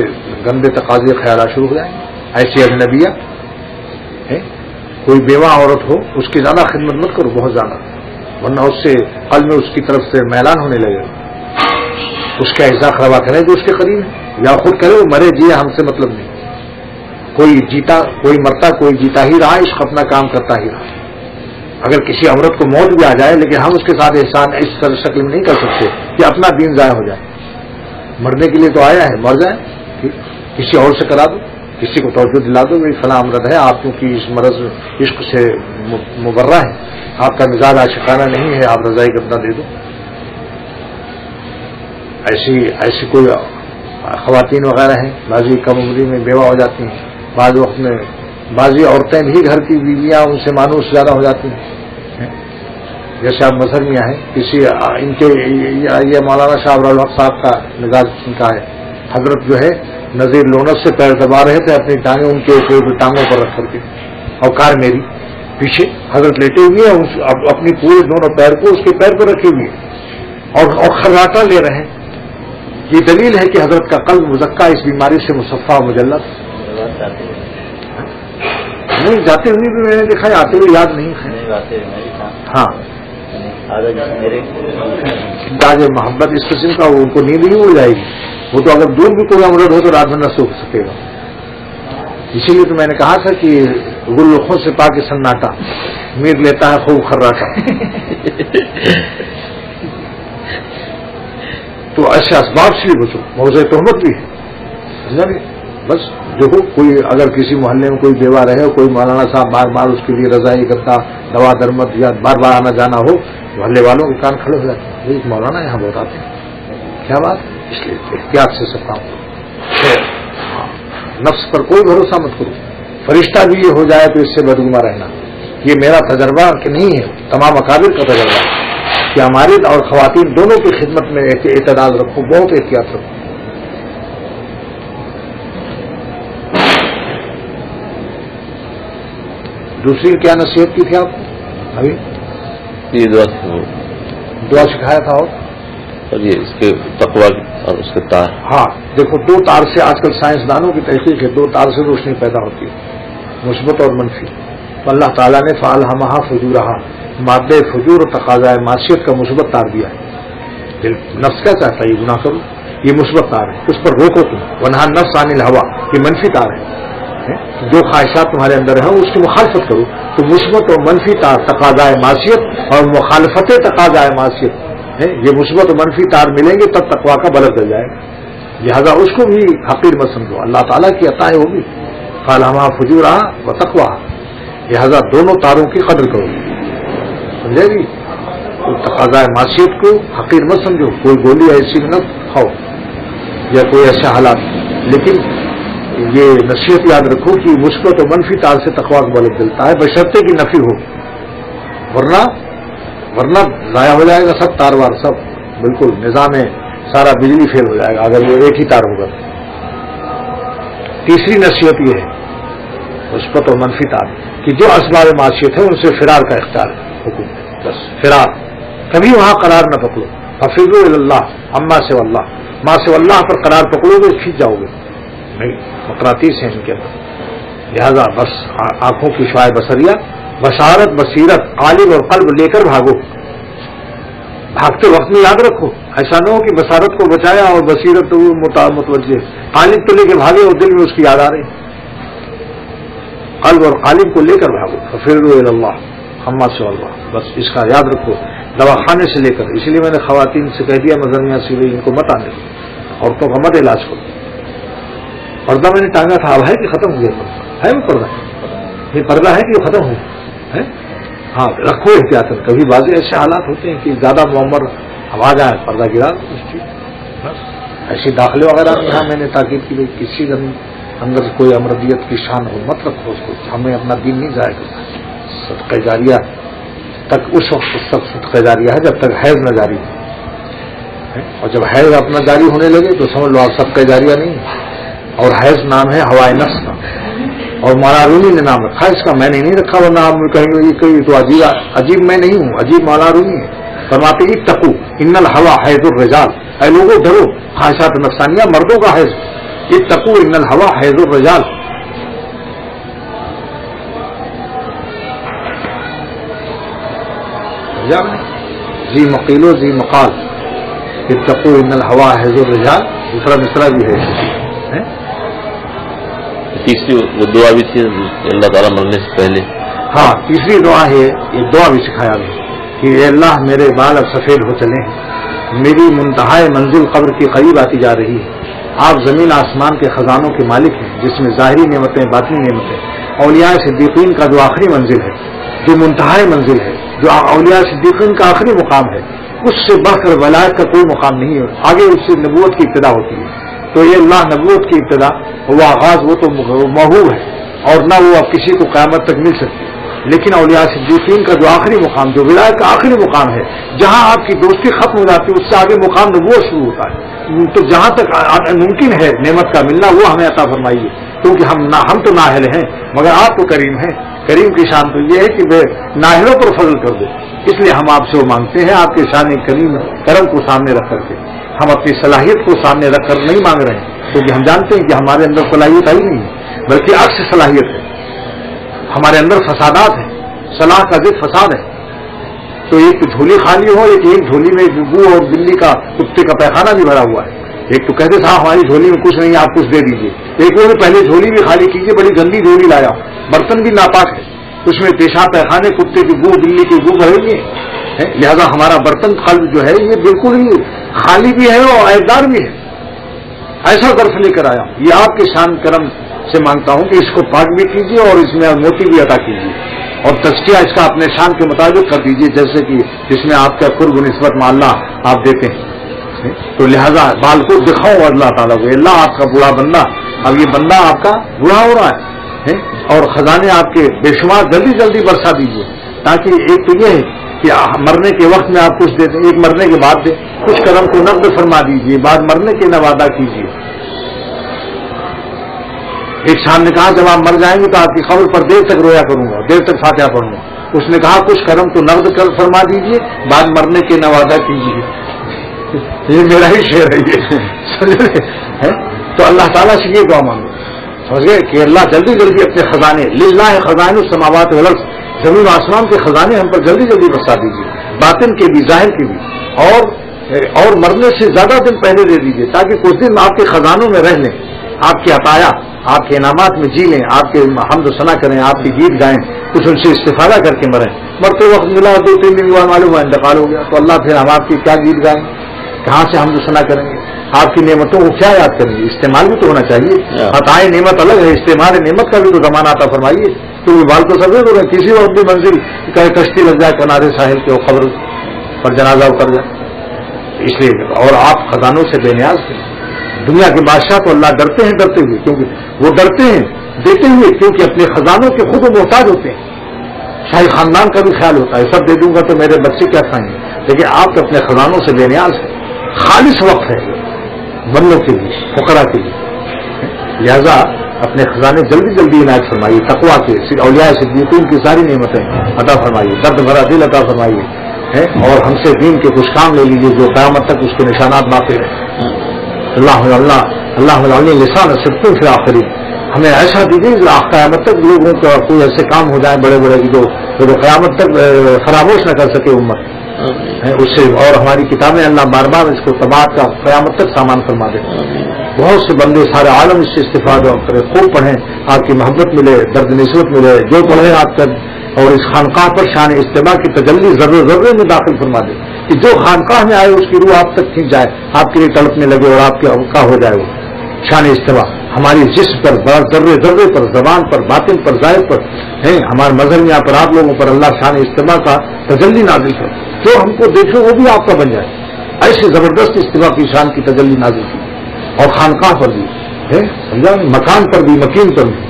S1: گندے تقاضے خیالات شروع ہو جائیں گے. ایسی اجنبیہ ہے، کوئی بیوہ عورت ہو اس کی زیادہ خدمت مت کرو، بہت زیادہ، ورنہ اس سے قلب میں اس کی طرف سے میلان ہونے لگے گا. اس کا اعزاز خرابہ کریں جو اس کے قریب ہے، یا خود کرے وہ مرے جیے ہم سے مطلب نہیں. کوئی جیتا کوئی مرتا کوئی جیتا ہی رہا، عشق اپنا کام کرتا ہی رہا. اگر کسی عورت کو موت بھی آ جائے لیکن ہم اس کے ساتھ احسان اس شکل میں نہیں کر سکتے کہ اپنا دین ضائع ہو جائے. مرنے کے لیے تو آیا ہے، مر جائے، کسی اور سے کرا دو، کسی کو توجہ دلا دو کہ فلاں امرد ہے، آپ کیونکہ اس مرض عشق سے مبرہ ہے، آپ کا مزاج عاشقانہ نہیں ہے، آپ رضائی گردہ دے دو. ایسی کوئی خواتین وغیرہ ہیں، بعضی کم عمری میں بیوہ ہو جاتی ہیں، بعض وقت میں بعضی عورتیں بھی گھر کی بیویاں ان سے مانوس زیادہ ہو جاتی ہیں. جیسے آپ مظہر میں آئے کسی ان کے یہ مولانا شاہ الحق صاحب کا مزاج ان کا ہے. حضرت جو ہے نظیر لونس سے پیر دبا رہے تھے، اپنی ٹانگیں ان کے ٹانگوں پر رکھ کر کے، اور کار میری پیچھے حضرت لیٹے ہوئے ہیں، اپنی پورے دونوں پیر کو اس کے پیر پر رکھے ہوئے اور خراٹا لے رہے ہیں. یہ دلیل ہے کہ حضرت کا قلب مزکہ اس بیماری سے مصفہ و مجلد نہیں. جاتے ہوئے بھی میں نے دیکھا ہے، آتے ہوئے یاد نہیں ہے. ہاں تاج محبت اس قسم کا ان کو نیند نہیں ہو جائے گی. وہ تو اگر دور بھی کوئی امرد ہو تو رات میں نہ سو سکے گا. اسی لیے تو میں نے کہا تھا کہ گل رخوں سے پا کے سناٹا میر لیتا ہے خوب خراٹا. تو ایسے اسباب سے بھی بچو، موضوع تہمت بھی ہے. بس دیکھو کوئی اگر کسی محلے میں کوئی بیوہ رہے اور کوئی مولانا صاحب بار بار اس کے لیے رضائی کرتا دوا درمد یا بار بار آنا جانا ہو، محلے والوں کے کان کھڑے ہو جاتے ہیں، ایک مولانا یہاں بہت آتے ہیں، کیا بات. اس لیے احتیاط سے سب کام کرو. نفس پر کوئی بھروسہ مت کرو. فرشتہ بھی یہ ہو جائے تو اس سے بدگما رہنا. یہ میرا تجربہ کہ نہیں ہے، تمام اکابر کا تجربہ کہ ہماری اور خواتین دونوں کی خدمت میں اعتدال رکھو، بہت احتیاط رکھو. دوسری کیا نصیحت کی تھی آپ ابھی؟
S2: یہ
S1: دعا سکھایا تھا.
S2: اور یہ اس کے تقویٰ اور اس کے تار.
S1: ہاں دیکھو، دو تار سے آج کل سائنسدانوں کی تحقیق ہے، دو تار سے روشنی پیدا ہوتی ہے، مثبت اور منفی. تو اللہ تعالیٰ نے فَأَلْهَمَهَا فُجُورَهَا مادہ فجور و تقاضۂ معصیت کا مثبت تار دیا ہے. نفس کیا چاہتا ہے یہ گناہ کرو، یہ مثبت تار ہے، اس پر روکو تم. وَنَهَا النَّفْسَ عَنِ الْهَوَىٰ یہ منفی تار ہے. جو خواہشات تمہارے اندر ہیں اس کی مخالفت کرو. تو مثبت اور منفی تار تقاضۂ معصیت اور مخالفت تقاضۂ معصیت، یہ مثبت اور منفی تار ملیں گے تب تقویٰ کا بلد چل جائے گا. لہذا اس کو بھی حقیر مت سمجھو، اللہ تعالیٰ کی عطا ہے وہ بھی. فَأَلْهَمَهَا فُجُورَهَا وَتَقْوَاهَا لہذا دونوں تاروں کی قدر کرو. سمجھے گی؟ تو تقاضۂ معصیت کو حقیر مت سمجھو، کوئی گولی ایسی نہ کھاؤ یا کوئی ایسے حالات. لیکن یہ نصیحت یاد رکھو کہ مثبت و منفی تار سے تقویٰ کو بلد ملتا ہے، بشرطے کی نفی ہو، ورنہ ضائع ہو جائے گا سب تار وار، سب بالکل نظام سارا بجلی فیل ہو جائے گا اگر یہ ایک ہی تار ہوگا. تیسری نصیحت یہ ہے مثبت و منفی تار کہ جو اسباب معصیت ہے ان سے فرار کا اختیار ہے حکم. بس فرار، کبھی وہاں قرار نہ پکڑو. ففروا الی اللہ عما سوی اللہ، ما سوی اللہ پر قرار پکڑو گے کھینچ جاؤ گے. نہیں، مقناطیس ہیں ان کے اندر. لہذا بس آنکھوں کی شعاع بصریہ، بصارت بصیرت قالب اور قلب لے کر بھاگو. بھاگتے وقت میں یاد رکھو، ایسا نہ ہو کہ بصارت کو بچایا اور بصیرت تو متوجہ، قالب تو لے کے بھاگے اور دل میں اس کی یاد آ رہی. قلب اور قالب کو لے کر بھاگو. ففروا الی اللہ عما سوی اللہ، بس اس کا یاد رکھو. دواخانے سے لے کر، اس لیے میں نے خواتین سے کہہ دیا مظہر سے ان کو مت آنے دو، عورتوں کا مت علاج کرو. پردہ میں نے ٹانگا تھا، اب ہے کہ ختم ہو گیا؟ ہے وہ پردہ؟ یہ پردہ ہے کہ وہ ختم ہو ہے؟ ہاں رکھو احتیاط. کبھی بعض ایسے حالات ہوتے ہیں کہ زیادہ معمر ہم آ جائیں، پردہ گرا بس. ایسی داخلے وغیرہ یہاں میں نے تاکید کی کسی اندر کوئی امردیت کی شان ہو مت رکھو اس کو. ہمیں اپنا دین نہیں ضائع کرنا. صدقہ جاریہ تک اس وقت تک صدقہ جاریہ ہے جب تک حیض نہ جاری ہو، اور جب حیض اپنا جاری ہونے لگے تو سمجھ لو آپ صدقہ جاریہ نہیں. اور حیض نام ہے ہوائے نفس کا. اور مولانا رومی نے نام رکھا اس کا، میں نے نہیں رکھا، ورنہ آپ کہیں گے یہ تو عجیب میں نہیں ہوں، عجیب مولانا رومی ہے. فرماتے اتقوا ان الہوی حیض الرجال، اے لوگوں ڈرو خواہشات نفسانیہ مردوں کا حیض. اتقوا ان الہوی حیض الرجال. جی مقیل و جی مقال. اتقوا ان الہوی حیض الرجال. دوسرا مصرع بھی ہے.
S2: تیسری وہ دعا بھی تھی اللہ تعالیٰ مرنے سے پہلے.
S1: ہاں تیسری دعا ہے، یہ دعا بھی سکھایا گیا کہ اے اللہ میرے بال اب سفید ہو چلے ہیں، میری منتہائے منزل قبر کے قریب آتی جا رہی ہے. آپ زمین آسمان کے خزانوں کے مالک ہیں، جس میں ظاہری نعمتیں باطنی نعمتیں. اولیاء صدیقین کا جو آخری منزل ہے، جو منتہائے منزل ہے، جو اولیاء صدیقین کا آخری مقام ہے، اس سے بڑھ کر ولایت کا کوئی مقام نہیں ہے. آگے اس سے نبوت کی ابتدا ہوتی ہے. تو یہ اللہ نبوت کی ابتدا، وہ آغاز، وہ تو موہوب ہے اور نہ وہ اب کسی کو قیامت تک مل سکتی. لیکن اولیاء صدیقین کا جو آخری مقام، جو ولایت کا آخری مقام ہے، جہاں آپ کی دوستی ختم ہو جاتی ہے، اس سے آگے مقام نبوت شروع ہوتا ہے. تو جہاں تک ممکن ہے نعمت کا ملنا، وہ ہمیں عطا فرمائیے، کیونکہ ہم تو نااہل ہیں، مگر آپ تو کریم ہیں. کریم کی شان تو یہ ہے کہ وہ نااہلوں پر فضل کر دے. اس لیے ہم آپ سے وہ مانگتے ہیں، آپ کے شان کرم کو سامنے رکھ کر کے. ہم اپنی صلاحیت کو سامنے رکھ کر نہیں مانگ رہے ہیں، کیونکہ ہم جانتے ہیں کہ ہمارے اندر صلاحیت آئی نہیں ہے، بلکہ عکس صلاحیت ہے. ہمارے اندر فسادات ہیں، صلاح کا ضد فساد ہے. تو ایک جھولی خالی ہو، ایک جھولی میں گو اور بلی کا کتے کا پیخانہ بھی بھرا ہوا ہے. ایک تو کہتے صاحب ہماری جھولی میں کچھ نہیں ہے، آپ کچھ دے دیجیے. ایک وہ پہلے جھولی بھی خالی کیجیے، بڑی گندی جھولی لایا، برتن بھی ناپاک ہے، اس میں پیشاب پیخانے کتے کی گو بلی کی گو بھرے ہوئے ہیں. لہذا ہمارا برتن خلق جو ہے یہ بالکل ہی خالی بھی ہے اور عیبدار بھی ہے. ایسا ظرف لے کر آیا. یہ آپ کے شان کرم سے مانگتا ہوں کہ اس کو پاک بھی کیجیے اور اس میں موتی بھی عطا کیجیے، اور تزکیہ اس کا اپنے شان کے مطابق کر دیجیے، جیسے کہ جس میں آپ کا قرب نسبت میں اللہ آپ دیتے ہیں. تو لہذا بال کو دکھاؤ اللہ تعالیٰ کو، اللہ آپ کا بوڑھا بندہ، اب یہ بندہ آپ کا بوڑھا ہو رہا ہے، اور خزانے آپ کے بے شمار جلدی جلدی برسا دیجیے. تاکہ ایک تو یہ ہے کہ مرنے کے وقت میں آپ کچھ دے دیں، ایک مرنے کے بعد دیں. کچھ کرم کو نقد فرما دیجیے، بعد مرنے کے نوادہ کیجیے. ایک شام نے کہا جب آپ مر جائیں گے تو آپ کی قبر پر دیر تک رویا کروں گا، دیر تک فاتحہ پڑھوں گا. اس نے کہا کچھ کرم کو نقد کر فرما دیجیے، بعد مرنے کے نوادہ کیجیے. یہ میرا ہی شعر ہے یہ. تو اللہ تعالیٰ سے یہ دعا مانگو، سمجھ گئے کہ اللہ جلدی جلدی اپنے خزانے، للہ خزائن السماوات والارض، زمین و آسمان کے خزانے ہم پر جلدی جلدی برسا دیجیے، باطن کے بھی ظاہر کے بھی، اور مرنے سے زیادہ دن پہلے دے دیجیے، تاکہ کچھ دن آپ کے خزانوں میں رہ لیں، آپ کے عطایا، آپ کے انعامات میں جی لیں، آپ کے حمد و ثنا کریں، آپ کے گیت گائیں، کچھ ان سے استفادہ کر کے مریں. مرتے وقت ملا 2-3 دن بعد معلوم ہوا انتقال ہو گیا، تو اللہ پھر ہم آپ کی کیا گیت گائیں، کہاں سے حمد و ثنا کریں گے، آپ کی نعمتوں کو کیا یاد کریں گے. استعمال بھی تو ہونا چاہیے. عطائے نعمت الگ ہے، استعمال نعمت کا بھی تو زمانہ عطا فرمائیے. تو بال تو سب ہو رہے، کسی وقت بھی منزل کشتی لگ جائے کنارے ساحل کے، خبر پر جنازہ اتر جائے. اس لیے اور آپ خزانوں سے بے نیاز ہیں. دنیا کے بادشاہ تو اللہ ڈرتے ہیں ڈرتے ہوئے، کیونکہ وہ ڈرتے ہیں دیتے ہوئے، کیونکہ اپنے خزانوں کے خود محتاج ہوتے ہیں. شاہی خاندان کا بھی خیال ہوتا ہے سب دے دوں گا تو میرے بچے کیا کھائیں گے، لیکن آپ تو اپنے خزانوں سے بے نیاز ہیں. خالص وقت ہے بندوں کے لیے، فقراء کے لیے. لہذا اپنے خزانے جلدی جلدی عنایت فرمائیے، تقویٰ کے اولیاء صدیقین کی ساری نعمتیں عطا فرمائیے، درد بھرا دل عطا فرمائیے، اور ہم سے دین کے کچھ کام لے لیجیے جو قیامت تک اس کے نشانات باقی رہیں. اللہ العلی لسان صدق فی الآخرین. ہمیں ایسا دیجیے کہ قیامت تک لوگوں کا کوئی ایسے کام ہو جائیں بڑے بڑے جو قیامت تک فراموش نہ کر سکے امت اس سے. اور ہماری کتابیں اللہ بار بار اس کو تباہ کا قیامت تک سامان فرما دے. بہت سے بندے سارے عالم اس سے استفادہ کریں، خوب پڑھیں، آپ کی محبت ملے، درد نسبت ملے. جو پڑھیں آپ تک، اور اس خانقاہ پر شان اجتماع کی تجلی ذرے ذرے میں داخل فرما دے کہ جو خانقاہ میں آئے اس کی روح آپ تک کھینچ جائے، آپ کے لیے تڑپنے لگے اور آپ کا ہو جائے. وہ شان اجتماع ہماری جسم پر، ذرے ذرے پر، زبان پر، باطن پر، ظاہر پر ہیں. ہمارے مظہر یہاں پر آپ لوگوں پر اللہ شان اجتماع کا تجلی نازل کر، جو ہم کو دیکھے وہ بھی آپ کا بن جائے. ایسے زبردست اجتماع کی شان کی تجلی نازل کی. اور خانقاہ پر بھی ہے، سمجھا، مکان پر بھی، مکین پر بھی،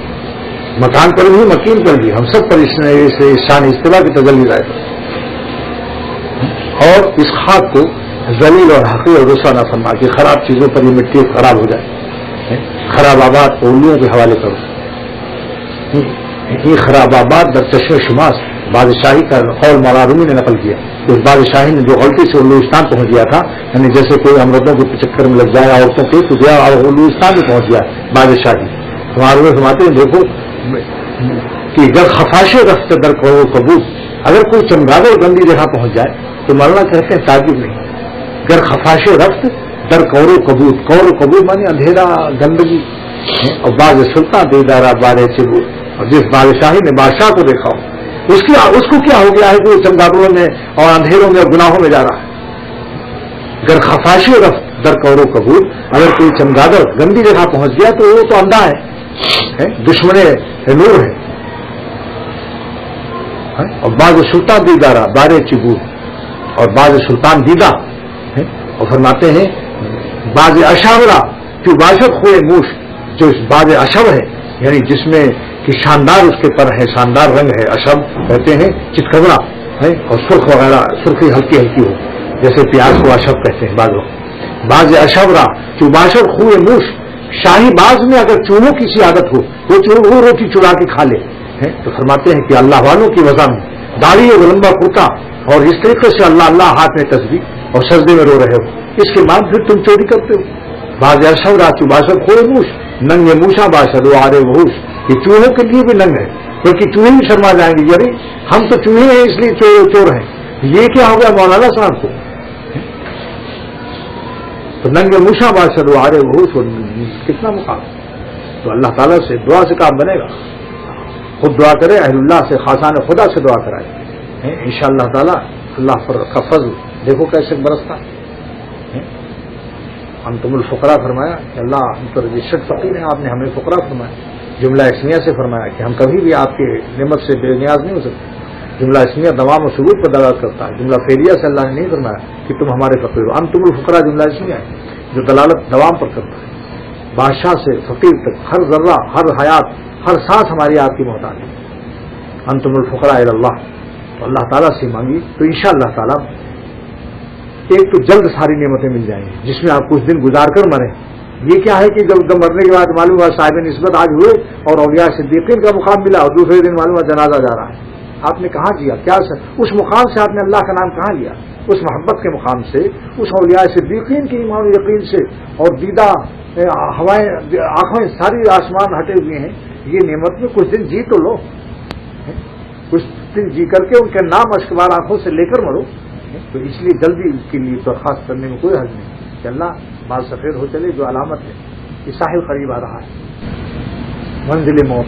S1: مکان پر بھی، مکین پر بھی، ہم سب پر اس شان اجتماع کی تجلی لائے. اور اس خاک کو ذلیل اور حقیر اور رسوا نہ فرما کہ خراب چیزوں پر یہ مٹی خراب ہو جائے. خراب آباد کو انگلیوں کے حوالے کرو. یہ خراب آباد در چشم شماس بادشاہی کا قول مولانا رومی نے نقل کیا. اس بادشاہی نے جو غلطی سے بلوچستان پہنچ گیا تھا، یعنی جیسے کوئی امردوں کے چکر میں لگ جائے عورتوں کے، تو گیا اور بلوچستان بھی پہنچ گیا بادشاہی. ہمارے میں فرماتے ہیں دیکھو کہ اگر خفاش رفت در قور و قبول، اگر کوئی چمگادڑ گندی جگہ پہنچ جائے تو مولانا کہتے ہیں تعجب نہیں. اگر خفاش رفت در قور و قبول مانی اندھیرا گندگی، اور بعض سلطان دیدارا بارے چبور. اور جس بادشاہی نے بادشاہ کو دیکھا ہو اس کو کیا ہو گیا ہے کہ وہ چمگادڑوں میں اور اندھیروں میں اور گناہوں میں جا رہا ہے. اگر خفاش رفت در قور و قبول، اگر کوئی چمگادڑ گندی جگہ پہنچ گیا تو وہ تو اندھا ہے، دشمن نور ہے. اور بعض سلطان دیدارا بارے چبور، اور بعض سلطان دیدہ، اور فرماتے ہیں بعض اشاورہ کی باشد خوئے موش، جو بعض اشب ہے یعنی جس میں کہ شاندار اس کے پر ہے، شاندار رنگ ہے. اشب کہتے ہیں چتکبرا ہے، اور سرخ وغیرہ سرخی ہلکی ہلکی ہو، جیسے پیاز کو اشب کہتے ہیں بعض وقت. بعض اشبرا کی باشد خوئے موش، شاہی باز میں اگر چوہوں کی سی عادت ہو وہ روٹی چڑا کے کھا لے. تو فرماتے ہیں کہ اللہ والوں کی وجہ میں داڑھی اور لمبا کرتا اور اس طریقے سے اللہ اللہ ہاتھ میں تسبیح اور سجدے میں رو رہے ہو، اس کے بعد پھر تم چوری کرتے ہو. بعض اشورا کی باشد خوئے موش، ننگ موشا باشد و آرے وحوش. یہ چوہوں کے لیے بھی ننگ ہے، کیونکہ چوہے بھی شرما جائیں گے، یعنی ہم تو چوہے ہیں اس لیے چور ہیں. یہ کیا ہو گیا مولانا صاحب کو؟ تو ننگ موشا باشد و آرے وحوش، کتنا مقام. تو اللہ تعالیٰ سے دعا سے کام بنے گا. خود دعا کرے، اہل اللہ سے، خاصان خدا سے دعا کرائے، انشاءاللہ تعالیٰ اللہ پر کا فضل دیکھو کیسے برستا. انتم الفقراء فرمایا کہ اللہ ہم پر رجسٹرڈ فقیر ہیں، آپ نے ہمیں فقراء فرمایا. جملہ اسمیہ سے فرمایا کہ ہم کبھی بھی آپ کے نعمت سے بے نیاز نہیں ہو سکتے. جملہ اسمیہ دوام و ثبوت پر دلالت کرتا ہے. جملہ فعلیہ سے اللہ نے نہیں فرمایا کہ تم ہمارے فقیر ہو. انتم الفقراء جملہ اسمیہ ہے جو دلالت دوام پر کرتا ہے. بادشاہ سے فقیر تک ہر ذرہ، ہر حیات، ہر سانس ہماری آپ کی محتاج ہے. انتم الفقراء الی اللہ. تو اللہ تعالیٰ سے مانگی تو انشاءاللہ تعالیٰ ایک تو جلد ساری نعمتیں مل جائیں گی، جس میں آپ کچھ دن گزار کر مریں. یہ کیا ہے کہ جب مرنے کے بعد معلوم ہوا صاحب نسبت آج ہوئے اور اولیاء صدیقین کا مقام ملا، اور دوسرے دن معلوم ہوا جنازہ جا رہا ہے. آپ نے کہاں جیا؟ کیا اس مقام سے آپ نے اللہ کا نام کہاں لیا؟ اس محبت کے مقام سے، اس اولیاء صدیقین کے ایمان و یقین سے، اور دیدہ ہوائیں آنکھوں ساری آسمان ہٹے ہوئے ہیں. یہ نعمت میں کچھ دن جی تو لو، کچھ دن جی کر کے ان کے نام اشکبار آنکھوں سے لے کر مرو. تو اس لیے جلدی کے لیے درخواست کرنے میں کوئی حرج نہیں کہ اللہ بال سفید ہو چلے، جو علامت ہے کہ ساحل قریب آ رہا ہے، منزل موت،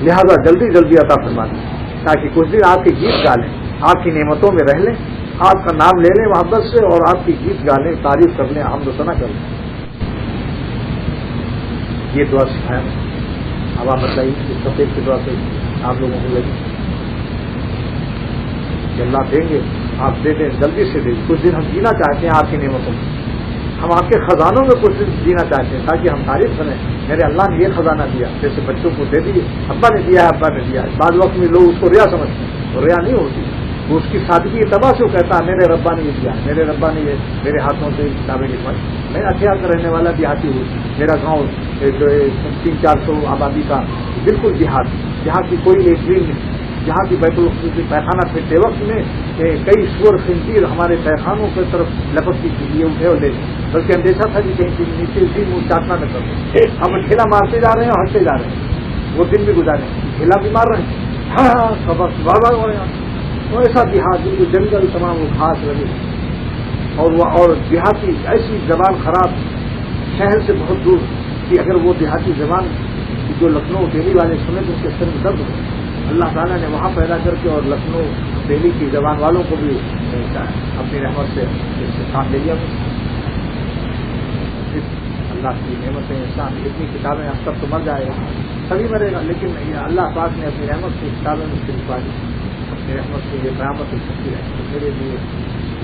S1: لہذا جلدی جلدی عطا فرما دیں تاکہ کچھ دن آپ کے گیت گا لیں، آپ کی نعمتوں میں رہ لیں، آپ کا نام لے لیں محبت سے، اور آپ کی گیت گا لیں، تعریف کر لیں، حمد و ثنا کر لیں. یہ دعا سکھایا. اب آپ بتائیے کہ سفید کی دعا سے آپ لوگوں کو لگی کہ اللہ دیں گے، آپ دے دیں، جلدی سے دیں. کچھ دن ہم جینا چاہتے ہیں آپ کی نعمتوں میں، ہم آپ کے خزانوں میں کچھ دن جینا چاہتے ہیں تاکہ ہم تعریف کریں میرے اللہ نے یہ خزانہ دیا. جیسے بچوں کو دے دیے، ابا نے دیا ہے، ابا نے دیا ہے. بعض وقت میں لوگ اس کو ریا سمجھتے ہیں، تو ریا نہیں ہوتی. وہ اس کی سادگی اعتبار سے وہ کہتا ہے میرے ربا نے یہ دیا، میرے ربا نے یہ میرے ہاتھوں سے کتابیں لکھوائی. میں اچھا کا رہنے والا دیہاتی ہوں. میرا گاؤں جو 300-400 آبادی کا بالکل دیہات، جہاں کی کوئی لیٹرین نہیں، جہاں کی بیت الخصوص کی پیخانہ پھرتے وقت میں کئی سور خنزیر ہمارے پیخانوں کی طرف لپک کے لیے اٹھے اور لے گئے. بلکہ اندیشہ تھا کہ کہیں نیچے بھی منہ چاٹنا نہ کرتے. ہم ٹھیلا مارتے جا رہے ہیں اور ہنستے جا رہے ہیں. وہ دن بھی گزارے، ٹھیلا بھی مار رہے ہیں، ہاں سبق بار بار ہو رہے ہیں. تو ایسا دیہات جو جنگل تمام وہ گھاس لگے، اور دیہاتی ایسی زبان خراب، شہر سے بہت دور کہ اگر وہ دیہاتی زبان جو لکھنؤ دہلی والے سنے تو ان کے سر میں درد ہو. اللہ تعالیٰ نے وہاں پیدا کر کے اور لکھنؤ دہلی کی زبان والوں کو بھی اپنی رحمت سے ساتھ لے لیا. اللہ کی نعمتیں انسان اتنی کتابیں اب تک تو مر جائے گا، تبھی مرے گا، لیکن اللہ پاک نے اپنی رحمت سے کتابیں میں سے لکھوا دی. اپنی رحمت سے یہ قیامت ہو سکتی ہے. تو میرے لیے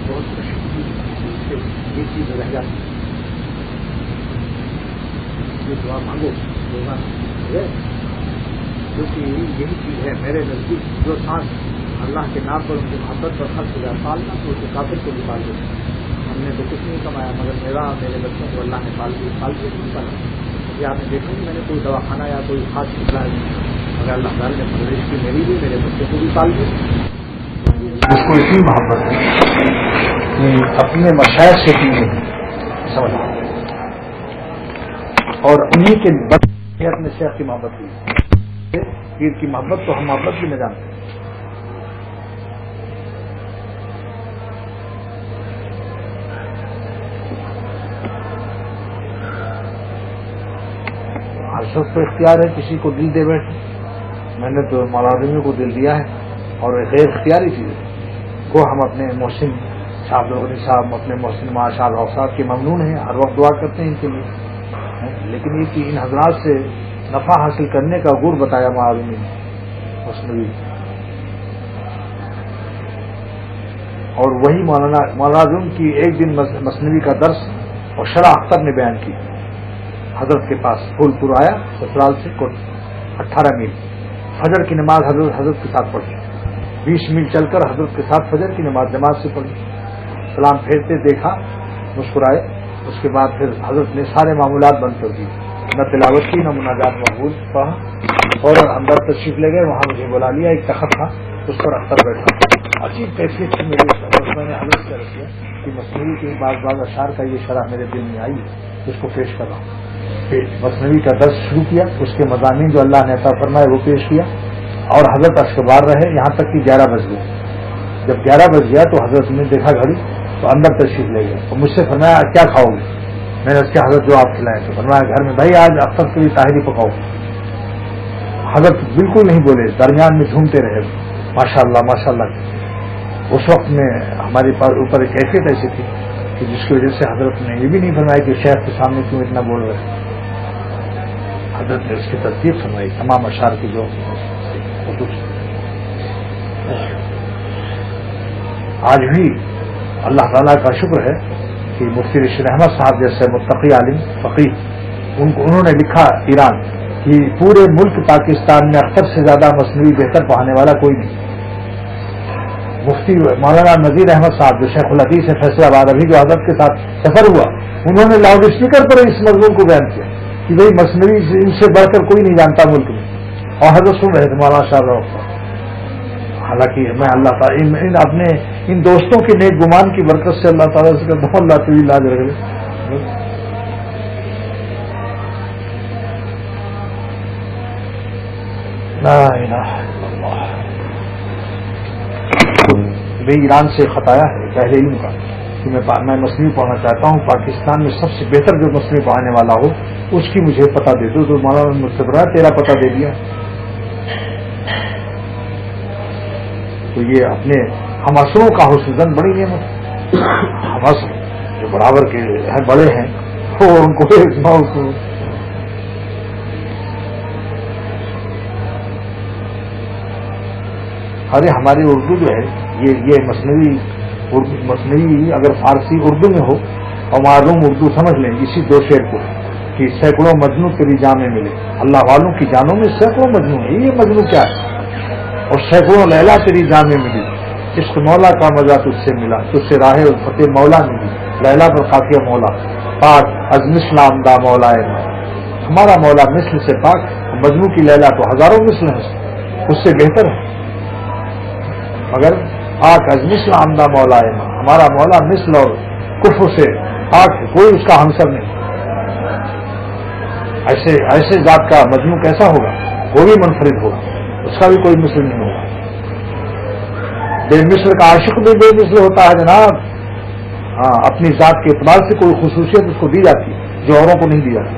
S1: بہت خوشی یہ چیز رہ جاتی. یہ دعا مانگو کیونکہ یہی چیز ہے میرے نزدیک. جو سانس اللہ کے نام پر ان کی محبت پر خرچ ہو جائے پالنا تو اسے کافر کو بھی پال دے. ہم نے تو کچھ نہیں کمایا، مگر میرا میرے بچوں کو اللہ نے پال کے نہیں پالا. یہ آپ نے دیکھا نہیں، میں نے کوئی دواخانہ یا کوئی خاص سپلائی کہ اللہ تعالیٰ نے پرورش کی میری بھی، میرے بچے کو بھی پال دیا. اس کو اتنی محبت ہے کہ اپنے مشاہد سے پینے سمجھا، اور انہیں کے اپنے شیخ کی محبت کی. پیر کی محبت تو ہم محبت بھی نہ جانتے. ہر شخص کو اختیار ہے کسی کو دل دے بیٹھے. میں نے تو مولانا کو دل دیا ہے، اور غیر اختیاری چیز ہے. کو ہم اپنے محسن شاہ عبدالغنی صاحب، اپنے محسن ماشاء اللہ صاحب کے ممنون ہیں، ہر وقت دعا کرتے ہیں ان کے لیے. لیکن یہ کہ ان حضرات سے نفع حاصل کرنے کا گر بتایا معلوم مصنوعی، اور وہی مولانا کی ایک دن مصنوعی کا درس اور شرح اختر نے بیان کی. حضرت کے پاس پھول پور آیا سسرال سے 18 میل. فجر کی نماز حضرت کے ساتھ پڑھی. 20 میل چل کر حضرت کے ساتھ فجر کی نماز جماعت سے پڑھی. سلام پھیرتے دیکھا، مسکرائے. اس کے بعد پھر حضرت نے سارے معمولات بند کر دیے، نہ تلاوت کی نہ مناجات مقبول پڑھا. اور اندر تشریف لے گئے. وہاں مجھے بلا لیا، ایک تخت تھا اس پر اختر بیٹھا. عجیب کیفیت تھی میرے. میں نے حضرت سے رکھ دیا کہ مصنوعی کے بعض اشعار کا یہ شرح میرے دل میں آئی، اس کو پیش کر رہا ہوں. مصنوعی کا درس شروع کیا، اس کے مضامین جو اللہ نے عطا فرمائے وہ پیش کیا، اور حضرت اشکبار رہے یہاں تک کہ 11 بج گئے. جب 11 بج گیا تو حضرت نے دیکھا گھڑی تو اندر تشریف لے گئے. اور مجھ سے فرمایا کیا کھاؤ گے؟ میں نے اس کے حضرت جو آپ کھلائیں تو فرمایا گھر میں بھائی آج اختر کے لیے طاہری پکاؤ. حضرت بالکل نہیں بولے، درمیان میں جھومتے رہے ماشاء اللہ ماشاء اللہ. اس وقت میں ہمارے اوپر ایک کیفیت ایسی تھی کہ جس کی وجہ سے حضرت نے یہ بھی نہیں فرمایا کہ شیخ کے سامنے کیوں اتنا بول رہے. حضرت نے اس کی تصدیق فرمائی تمام اشعار کی جو آج بھی اللہ تعالیٰ کا شکر ہے کہ مفتی رشید احمد صاحب جیسے متقی عالم فقیر انہوں نے لکھا ایران کہ پورے ملک پاکستان میں اختر سے زیادہ مصنوعی بہتر پڑھانے والا کوئی نہیں. مفتی مولانا نذیر احمد صاحب جو شیخ الحدیث ہے فیصلہ آباد، ابھی جو حضرت کے ساتھ سفر ہوا، انہوں نے لاؤڈ اسپیکر پر اس مضمون کو بیان کیا کہ بھائی مصنوعی ان سے بڑھ کر کوئی نہیں جانتا ملک میں، اور حضرت سن رہے تھے مولانا شاہ رخ. حالانکہ میں اللہ تعالیٰ اپنے ان دوستوں کے نیک گمان کی برکت سے اللہ تعالیٰ سے کرتا ہوں اللہ طویل لاج رکھے. لا الہ الا اللہ. میں ایران سے خطایا ہے اہل علم کا کہ میں مصنوعی پڑھنا چاہتا ہوں. پاکستان میں سب سے بہتر جو مصنوعی پڑھانے والا ہو اس کی مجھے پتہ دے دو. تو مولانا مجھ سے بڑا تیرا پتہ دے دیا. تو یہ اپنے ہم اثروں کا حسن زن بڑی نعمت. ہم اثر جو برابر کے ہیں بڑے ہیں وہ ان کو ارے ہماری اردو جو ہے یہ مصنوعی اگر فارسی اردو میں ہو اور معلوم اردو سمجھ لیں اسی 2 شعر کو کہ سینکڑوں مجنوں تیری جان میں ملے. اللہ والوں کی جانوں میں سینکڑوں مجنوں ہیں. یہ مجنوں کیا ہے؟ اور سینکڑوں لیلا تیری جان میں ملی. عشق مولا کا مزہ تجھ سے ملا، تجھ سے راہ فتح مولا ملی. لیلا پر قافیہ مولا پاک از مثل آمدہ مولا ہے. ہمارا مولا مثل سے پاک، مجنوں کی لیلا تو ہزاروں مثل ہے، اس سے بہتر ہے. مگر پاک از مثل آمدہ مولا ہے. ہمارا مولا مثل اور کفر سے پاک ہے، کوئی اس کا ہمسر نہیں. ایسے ذات کا مجنوں کیسا ہوگا؟ وہ بھی منفرد ہوگا، اس کا بھی کوئی مثل نہیں ہوگا. بے مثل کا عاشق بھی بے مثل ہوتا ہے جناب. ہاں، اپنی ذات کے اعتبار سے کوئی خصوصیت اس کو دی جاتی ہے جو اوروں کو نہیں دی جاتی.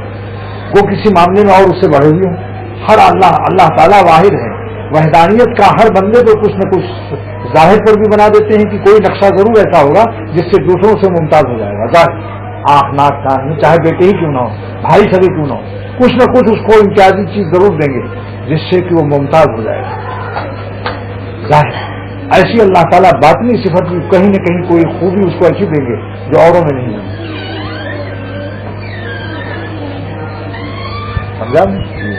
S1: وہ کسی معاملے میں اور اس سے بڑھے ہوئے ہوں. ہر اللہ تعالیٰ واحد ہے. وحدانیت کا ہر بندے کو کچھ نہ کچھ ظاہر پر بھی بنا دیتے ہیں کہ کوئی نقشہ ضرور ایسا ہوگا جس سے دوسروں سے ممتاز ہو جائے گا. ظاہر آنکھ ناک کان میں چاہے بیٹے ہی کیوں نہ ہو، بھائی سبھی کیوں نہ ہو، کچھ نہ کچھ اس کو امتیازی چیز ضرور دیں گے جس سے کہ وہ ممتاز ہو جائے گا. ظاہر ایسی اللہ تعالیٰ باطنی صفت بھی کہیں نہ کہیں کوئی خوبی اس کو ایسی دیں گے جو اوروں میں نہیں ہے. سمجھا؟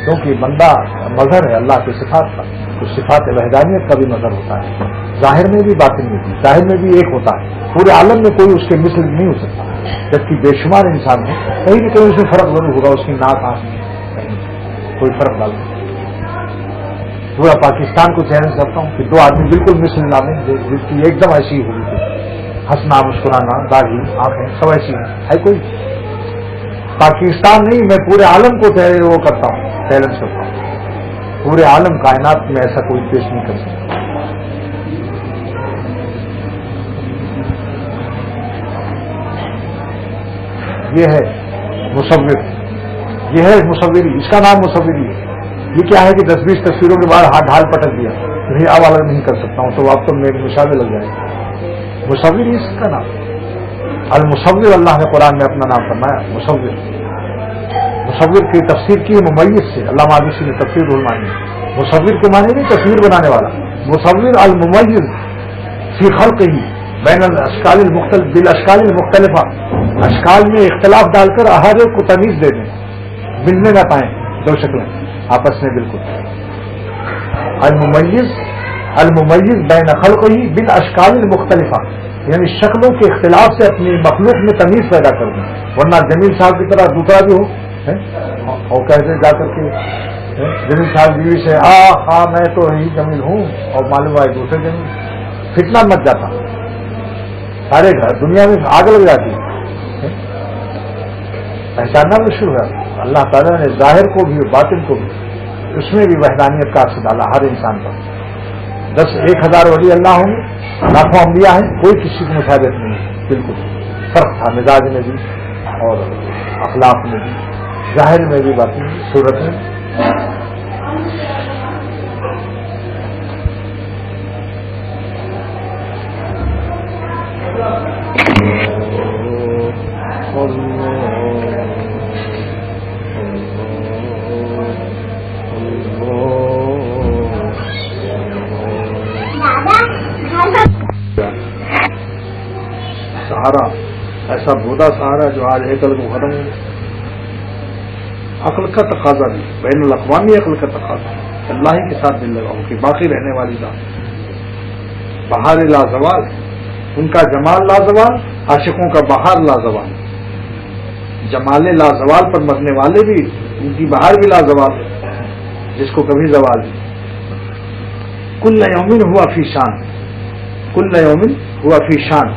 S1: کیونکہ بندہ مظہر ہے اللہ کے صفات کا، تو صفات وحدانیت کا بھی مظہر ہوتا ہے. ظاہر میں بھی باطن میں بھی، ظاہر میں بھی ایک ہوتا ہے. پورے عالم میں کوئی اس کے مثل نہیں ہو سکتا، جبکہ بے شمار انسان ہے. کہیں نہ کہیں اس میں فرق ضرور ہوگا. اس کی ناک آنکھ میں کہیں کوئی فرق ڈال سکتا.
S3: پورا پاکستان کو چیلنج کرتا ہوں کہ دو آدمی بالکل مثل نہ دیں جس کی ایک دم ایسی ہی ہوگی تھی، ہنسنا مسکرانا داڑھی آنکھیں سب ایسی ہے کوئی پاکستان نہیں، میں پورے عالم کو وہ کرتا ہوں، چیلنج کرتا ہوں، پورے عالم کائنات میں ایسا کوئی پیش نہیں کر سکتا۔ یہ ہے مصور، یہ ہے مصوری، اس کا نام مصوری ہے۔ یہ کیا ہے کہ 10-20 تصویروں کے بعد ہاتھ ڈھال پٹک دیا، نہیں اب الگ نہیں کر سکتا ہوں، تو اب تو میری مشابہ لگ جائے گا۔ مصور اس کا نام المصور، اللہ نے قرآن میں اپنا نام فرمایا مصور۔ مصور کی تفسیر کی ممیز سے، علامہ آلوسی نے تفسیر المانی، مصور کے معنی نہیں تصویر بنانے والا، مصور الممیز فی خلقہ بین الاشکال المختلف بالاشکال المختلفہ، اشکال میں اختلاف ڈال کر ہر ایک کو تمیز دے دیں، ملنے نہ پائیں دو شکلیں آپس میں بالکل۔ الممیز بین خلقہ بالاشکال المختلفہ، یعنی شکلوں کے اختلاف سے اپنی مخلوق میں تمیز پیدا کر دیں، ورنہ جمیل صاحب کی طرح دوسرا بھی ہو اور کیسے جا کر کے جمیل صاحب بیوی سے ہاں میں تو یہی جمیل ہوں اور معلوم ہے دوسرے جمیل، فتنہ مچ جاتا، سارے گھر دنیا میں آگ لگ جاتی ہے، پہچاننا مشکل ہوا۔ اللہ تعالیٰ نے ظاہر کو بھی باطن کو بھی اس میں بھی وحدانیت کا عکس ڈالا ہر انسان پر۔ 10,000 ولی اللہ ہوں گے، لاکھوں انبیاء ہیں، کوئی کسی کو مشابہت نہیں ہے، بالکل فرق تھا مزاج میں بھی اور اخلاق میں بھی، ظاہر میں بھی باطن میں، صورت میں۔ سہارا ایسا بودا سہارا جو آج عقل کو ختم ہو، عقل کا تقاضا بھی، بین الاقوامی عقل کا تقاضا، اللہ ہی کے ساتھ دل لگاؤ کہ باقی رہنے والی ذات بہار لازوال، ان کا جمال لازوال، عاشقوں کا بہار لازوال، جمال لازوال پر مرنے والے بھی ان کی بہار بھی لازوال ہے، جس کو کبھی زوال نہیں۔ کل یومن ہوا فی شان، کل یومن ہوا فی شان،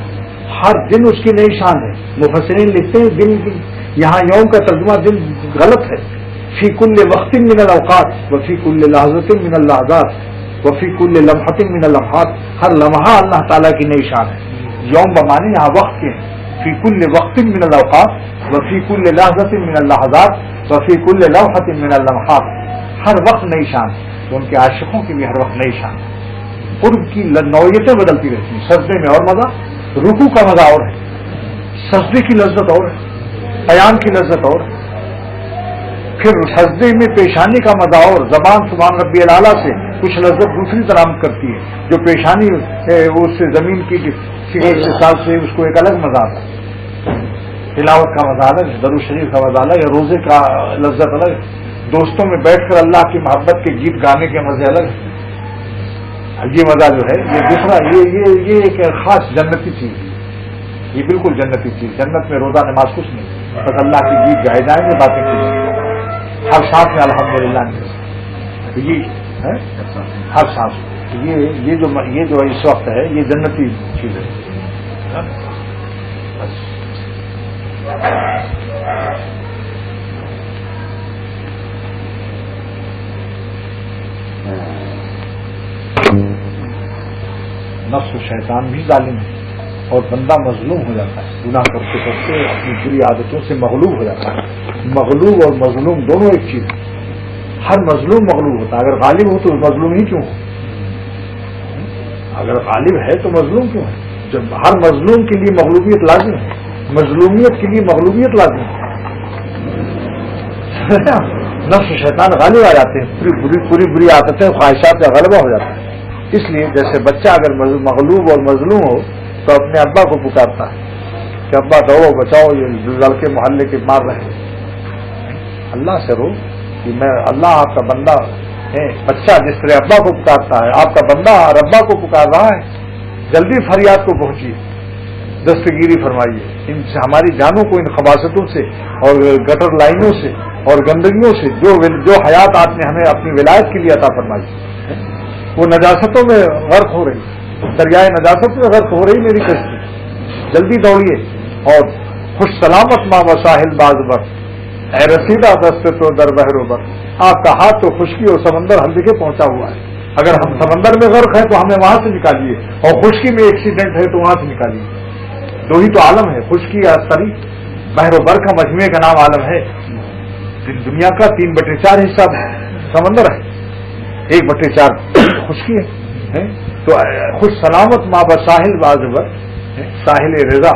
S3: ہر دن اس کی نئی شان ہے۔ مفسرین لکھتے ہیں دن کی، یہاں یوم کا ترجمہ دن غلط ہے، فی کل وقت من الاوقات وفی کل لحظۃ من اللحظات وفی کل لمحۃ من اللمحات، ہر لمحہ اللہ تعالیٰ کی نئی شان ہے۔ یوم بمانے یہاں وقت کے، فی کل وقت من الاوقات وفی کل لحظۃ من اللحظات وفی کل لمحۃ من اللمحات، ہر وقت نئی شان ہے، تو ان کے عاشقوں کی بھی ہر وقت نئی شان ہے۔ قرب کی نوعیتیں بدلتی رہتی ہیں، سجدے میں اور مزہ، رکوع کا مزہ اور ہے، سجدے کی لذت اور ہے، قیام کی لذت اور ہے، پھر سجدے میں پیشانی کا مزہ اور، زبان سبحان ربی الاعلیٰ سے کچھ لذت دوسری طرح کرتی ہے، جو پیشانی اس سے زمین کی ساتھ سے اس کو ایک الگ مزہ آتا ہے، تلاوت کا مزہ الگ، درود شریف کا مزہ الگ، روزے کا لذت الگ، دوستوں میں بیٹھ کر اللہ کی محبت کے گیت گانے کے مزے الگ، یہ مزہ جو ہے یہ دوسرا، یہ ایک خاص جنتی چیز ہے، یہ بالکل جنتی چیز۔ جنت میں روزہ نماز کچھ نہیں، بس اللہ کے گیت گائے جائیں گے، باتیں کی جائیں گی، ہر سانس میں الحمدللہ نہیں، یہ ہر سانس، یہ جو اس وقت ہے یہ جنتی چیز ہے۔ نفس و شیطان بھی ظالم ہے اور بندہ مظلوم ہو جاتا ہے، گناہ کرتے کرتے اپنی بری عادتوں سے مغلوب ہو جاتا ہے۔ مغلوب اور مظلوم دونوں ایک چیز ہے، ہر مظلوم مغلوب ہوتا ہے، اگر غالب ہو تو مظلوم ہی کیوں ہو؟ اگر غالب ہے تو مظلوم کیوں ہے؟ جب ہر مظلوم کے لیے مغلوبیت لازم ہے، مظلومیت کے لیے مغلوبیت لازم ہے۔ نفس و شیطان غالب آ جاتے ہیں، پوری بری عادتیں خواہشات کا غلبہ ہو جاتا ہے۔ اس لیے جیسے بچہ اگر مغلوب اور مظلوم ہو تو اپنے ابا کو پکارتا ہے کہ ابا دو بچاؤ، یہ لڑکے محلے کے مار رہے ہیں، اللہ سے رو کہ میں اللہ آپ کا بندہ ہے۔ بچہ جس طرح ابا کو پکارتا ہے، آپ کا بندہ اور ابا کو پکار رہا ہے، جلدی فریاد کو پہنچیے، دستگیری فرمائیے، ان سے ہماری جانوں کو ان خباثتوں سے اور گٹر لائنوں سے اور گندگیوں سے جو حیات آپ نے ہمیں اپنی ولایت کے لیے عطا فرمائی، وہ نجاستوں میں غرق ہو رہی, دریائے نجاست میں غرق ہو رہی میری کشتی. جلدی دوڑیے اور خوش سلامت ماں وساحل باز بر, اے رسیدہ دست تو در بحر و بر. آپ کا ہاتھ تو خشکی اور سمندر ہر جگہ پہنچا ہوا ہے. اگر ہم سمندر میں غرق ہیں تو ہمیں وہاں سے نکالیے, اور خشکی میں ایکسیڈنٹ ہے تو وہاں سے نکالیے. دو ہی تو عالم ہے, خشکی یا سری. بحر و بر کا مجموعے کا نام عالم ہے. دنیا کا 3/4 حصہ سمندر ہے, 1/4 خشکی ہے. تو خوش سلامت ماں بساحل بازبر, ساحل رضا.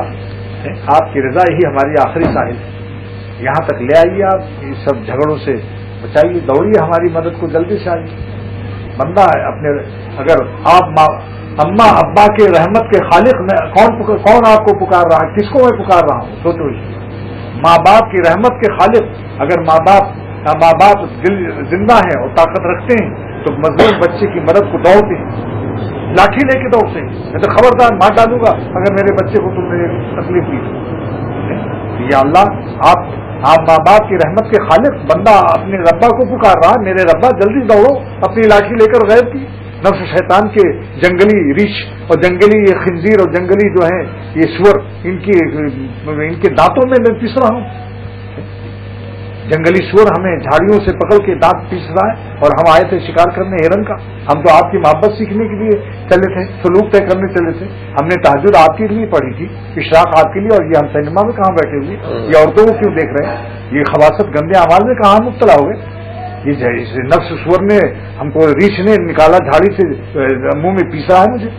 S3: آپ کی رضا ہی ہماری آخری ساحل ہے. یہاں تک لے آئیے, آپ اس سب جھگڑوں سے بچائیے, دوڑیے ہماری مدد کو جلدی سے آئیے. بندہ ہے اپنے, اگر آپ اماں ابا کے رحمت کے خالق میں کون آپ کو پکار رہا ہے, کس کو میں پکار رہا ہوں؟ سوچو. ماں باپ کی رحمت کے خالق, اگر ماں باپ زندہ ہیں اور طاقت رکھتے ہیں تو مظلوم بچے کی مدد کو دوڑتے ہیں, لاٹھی لے کے دوڑتے ہیں. میں تو خبردار مار ڈالوں گا اگر میرے بچے کو تم نے تکلیف دی. یا اللہ, آپ ماں باپ کی رحمت کے خالق, بندہ اپنے ربا کو پکار رہا, میرے ربا جلدی دوڑو اپنی لاٹھی لے کر غیب کی. نفس شیطان کے جنگلی ریچھ اور جنگلی یہ خنزیر اور جنگلی جو ہیں یہ سور, ان کے دانتوں میں پیس رہا ہوں. جنگلی سور ہمیں جھاڑیوں سے پکڑ کے دانت پیس رہا ہے, اور ہم آئے تھے شکار کرنے ہرن کا. ہم تو آپ کی محبت سیکھنے کے لیے چلے تھے, سلوک طے کرنے چلے تھے. ہم نے تہجد آپ کے لیے پڑھی تھی, اشراق آپ کے لیے, اور یہ ہم سینما میں کہاں بیٹھے ہوئے, یہ عورتوں کو کیوں دیکھ رہے ہیں؟ یہ خباثت گندے اعمال میں کہاں مبتلا ہو گئے؟ یہ نفس سور نے ہم کو, ریچھ نے نکالا جھاڑی سے, منہ میں پیسا ہے مجھے.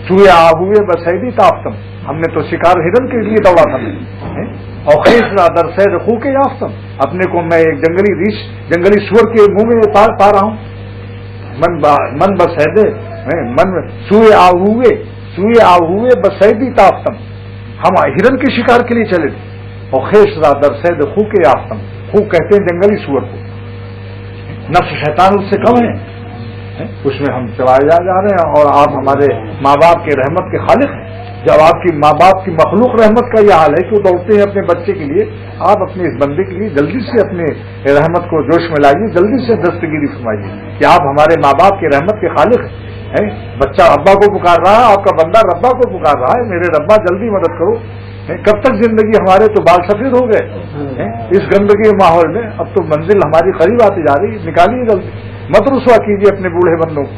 S3: چوہے آ ہوئے بسیدی تافتم, ہم نے تو شکار ہرن کے لیے دوڑا تھا. اور خیسرا در سید خو کے یافتم, اپنے کو میں ایک جنگلی ریچھ, جنگلی سور کے منہ میں پا رہا ہوں. من بسیدے من سوئے آ ہوئے بسیدی تافتم, ہم ہرن کے شکار کے لیے چلے تھے. اور خیسرا در سید خو کے یافتم, خو کہتے ہیں جنگلی سور کو. نفس شیطان اس سے کم ہے, اس میں ہم چلائے جا رہے ہیں. اور آپ ہمارے ماں باپ کے رحمت کے خالق ہیں. جب آپ کی ماں باپ کی مخلوق رحمت کا یہ حال ہے کہ وہ دوڑتے ہیں اپنے بچے کے لیے, آپ اپنے اس بندے کے لیے جلدی سے اپنے رحمت کو جوش میں لائیے, جلدی سے دستگیری فرمائیے کہ آپ ہمارے ماں باپ کے رحمت کے خالق ہیں. بچہ ابا کو پکار رہا ہے, آپ کا بندہ ربا کو پکار رہا ہے, میرے ربا جلدی مدد کرو. کب تک زندگی ہمارے تو بال سفید ہو گئے اس گندگی کے ماحول میں. اب تو منزل ہماری قریب آتی جا رہی, نکالیے جلدی. مت رسوا کیجیے اپنے بوڑھے بندوں کو.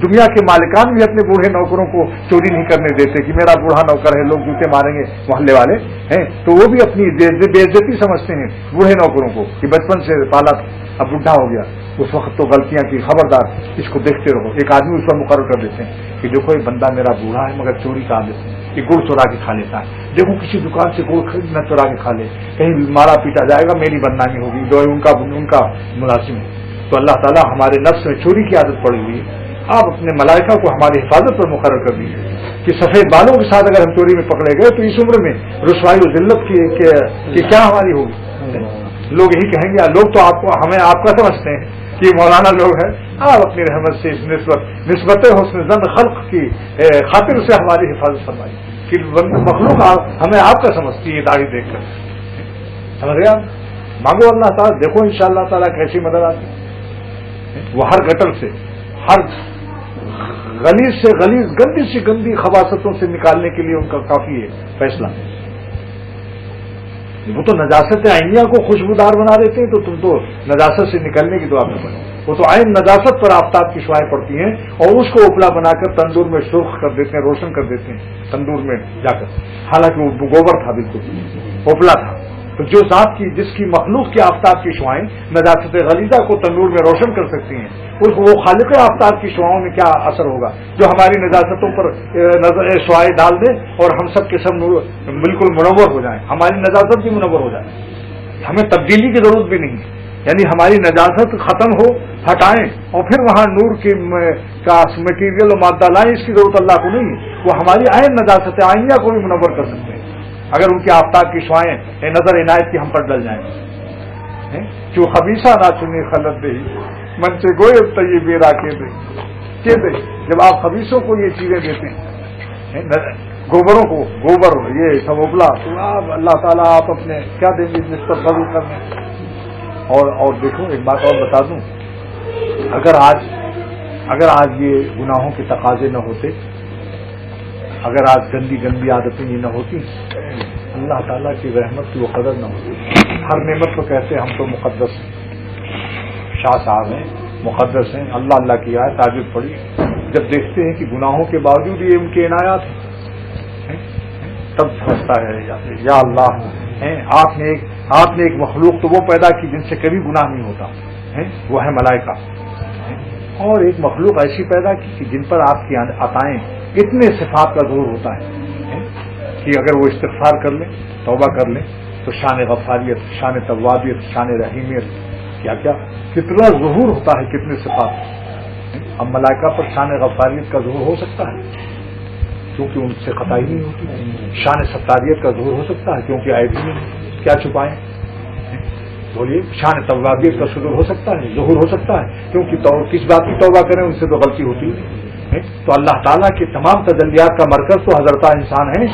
S3: دنیا کے مالکان بھی اپنے بوڑھے نوکروں کو چوری نہیں کرنے دیتے کہ میرا بوڑھا نوکر ہے, لوگ جوتے ماریں گے محلے والے ہیں, تو وہ بھی اپنی بے عزتی سمجھتے ہیں بوڑھے نوکروں کو کہ بچپن سے پالا تھا, اب بڈھا ہو گیا. اس وقت تو غلطیاں کی, خبردار اس کو دیکھتے رہو. ایک آدمی اس پر مقرر کر دیتے ہیں کہ دیکھو یہ بندہ میرا بوڑھا ہے مگر چوری کا عادت ہے, کہ گڑ چورا کے کھا لیتا ہے. دیکھو کسی دکان سے گڑ نہ چورا کے کھا لے, کہیں مارا پیٹا جائے گا, میری بدنامی ہوگی. جو ان کا ملازم ہے. تو اللہ تعالیٰ ہمارے نفس میں چوری کی عادت پڑی ہوئی ہے. آپ اپنے ملائکہ کو ہماری حفاظت پر مقرر کر دیجیے کہ سفید بالوں کے ساتھ اگر ہم چوری میں پکڑے گئے تو اس عمر میں رسوائی و ذلت کی کیا ہماری ہوگی. لوگ یہی کہیں گے, لوگ تو آپ کو ہمیں آپ کا سمجھتے ہیں کہ مولانا لوگ ہیں. آپ اپنی رحمت سے اس نسبت حسن ظن خلق کی خاطر سے ہماری حفاظت فرمائیے کہ مخلوق ہمیں آپ کا سمجھتی ہے داڑھی دیکھ کر. سمجھ گئے آپ؟ مانگو اللہ تعالیٰ, دیکھو ان شاء اللہ تعالیٰ کیسی مدد آتی ہے. وہ ہر گٹر سے, ہر غلیظ سے غلیظ, گندی سے گندی خباثتوں سے نکالنے کے لیے ان کا کافی ہے فیصلہ. وہ تو نجاست عینیہ کو خوشبودار بنا دیتے ہیں, تو تم تو نجاست سے نکلنے کی دعا میں پڑھو. وہ تو عین نجاست پر آفتاب کی شعائیں پڑتی ہیں اور اس کو اوپلا بنا کر تندور میں سرخ کر دیتے ہیں, روشن کر دیتے ہیں تندور میں جا کر. حالانکہ وہ گوبر تھا, بالکل اوپلا تھا. تو جو ذات کی, جس کی مخلوق کی آفتاب کی شعائیں نجاست غلیظہ کو تندور میں روشن کر سکتی ہیں, وہ خالق آفتاب کی شعاؤں میں کیا اثر ہوگا جو ہماری نجاستوں پر شعائیں ڈال دیں اور ہم سب کے سب بالکل منور ہو جائیں, ہماری نجاست بھی منور ہو جائے. ہمیں تبدیلی کی ضرورت بھی نہیں ہے, یعنی ہماری نجاست ختم ہو, ہٹائیں اور پھر وہاں نور کی کا مٹیریل و مادہ لائیں, اس کی ضرورت اللہ کو نہیں ہے. وہ ہماری عین نجاست عینیہ کو بھی منور کر سکتے ہیں اگر ان کی آفتاب کی شعائیں نظر عنایت کی ہم پر ڈل جائیں. جو خبیثہ نہ چنی خلط دے من سے گوئے طیب بیرا کے دے. جب آپ خبیثوں کو یہ چیزیں دیتے ہیں, گوبروں کو, گوبر یہ سب ابلا, تو آپ اللہ تعالیٰ آپ اپنے کیا دیں گے نسبت بدل کرنے. اور دیکھو ایک بات اور بتا دوں, اگر آج یہ گناہوں کے تقاضے نہ ہوتے، اگر آج گندی گندی عادتیں یہ نہ ہوتی، اللہ تعالیٰ کی رحمت کی وہ قدر نہ ہوتی۔ ہر نعمت کو کہتے ہم تو مقدس ہیں، شاہ صاحب ہیں، مقدس ہیں، اللہ اللہ کی آئے تاجد پڑی، جب دیکھتے ہیں کہ گناہوں کے باوجود یہ ان کے عنایات ہیں تب سمجھتا ہے یا اللہ آپ نے ایک مخلوق تو وہ پیدا کی جن سے کبھی گناہ نہیں ہوتا، وہ ہے ملائکہ، اور ایک مخلوق ایسی پیدا کی کہ جن پر آپ کی عطائیں اتنے صفات کا ظہور ہوتا ہے کہ اگر وہ استغفار کر لیں، توبہ کر لیں تو شان غفاریت، شان توابیت، شان رحیمیت کیا کتنا ظہور ہوتا ہے، کتنے صفات۔ اب ملائکہ پر شان غفاریت کا ظہور ہو سکتا ہے کیونکہ ان سے خطائی نہیں ہوتی، شان ستاریت کا ظہور ہو سکتا ہے کیونکہ عیب ہی نہیں، کیا چھپائیں؟ بولیے، شان توابیت کا ظہور ہو سکتا ہے، ظہور ہو سکتا ہے کیونکہ کس بات کی توبہ کریں ان سے تو غلطی ہوتی ہے۔ تو اللہ تعالیٰ کے تمام تجلیات کا مرکز تو حضرت انسان ہے،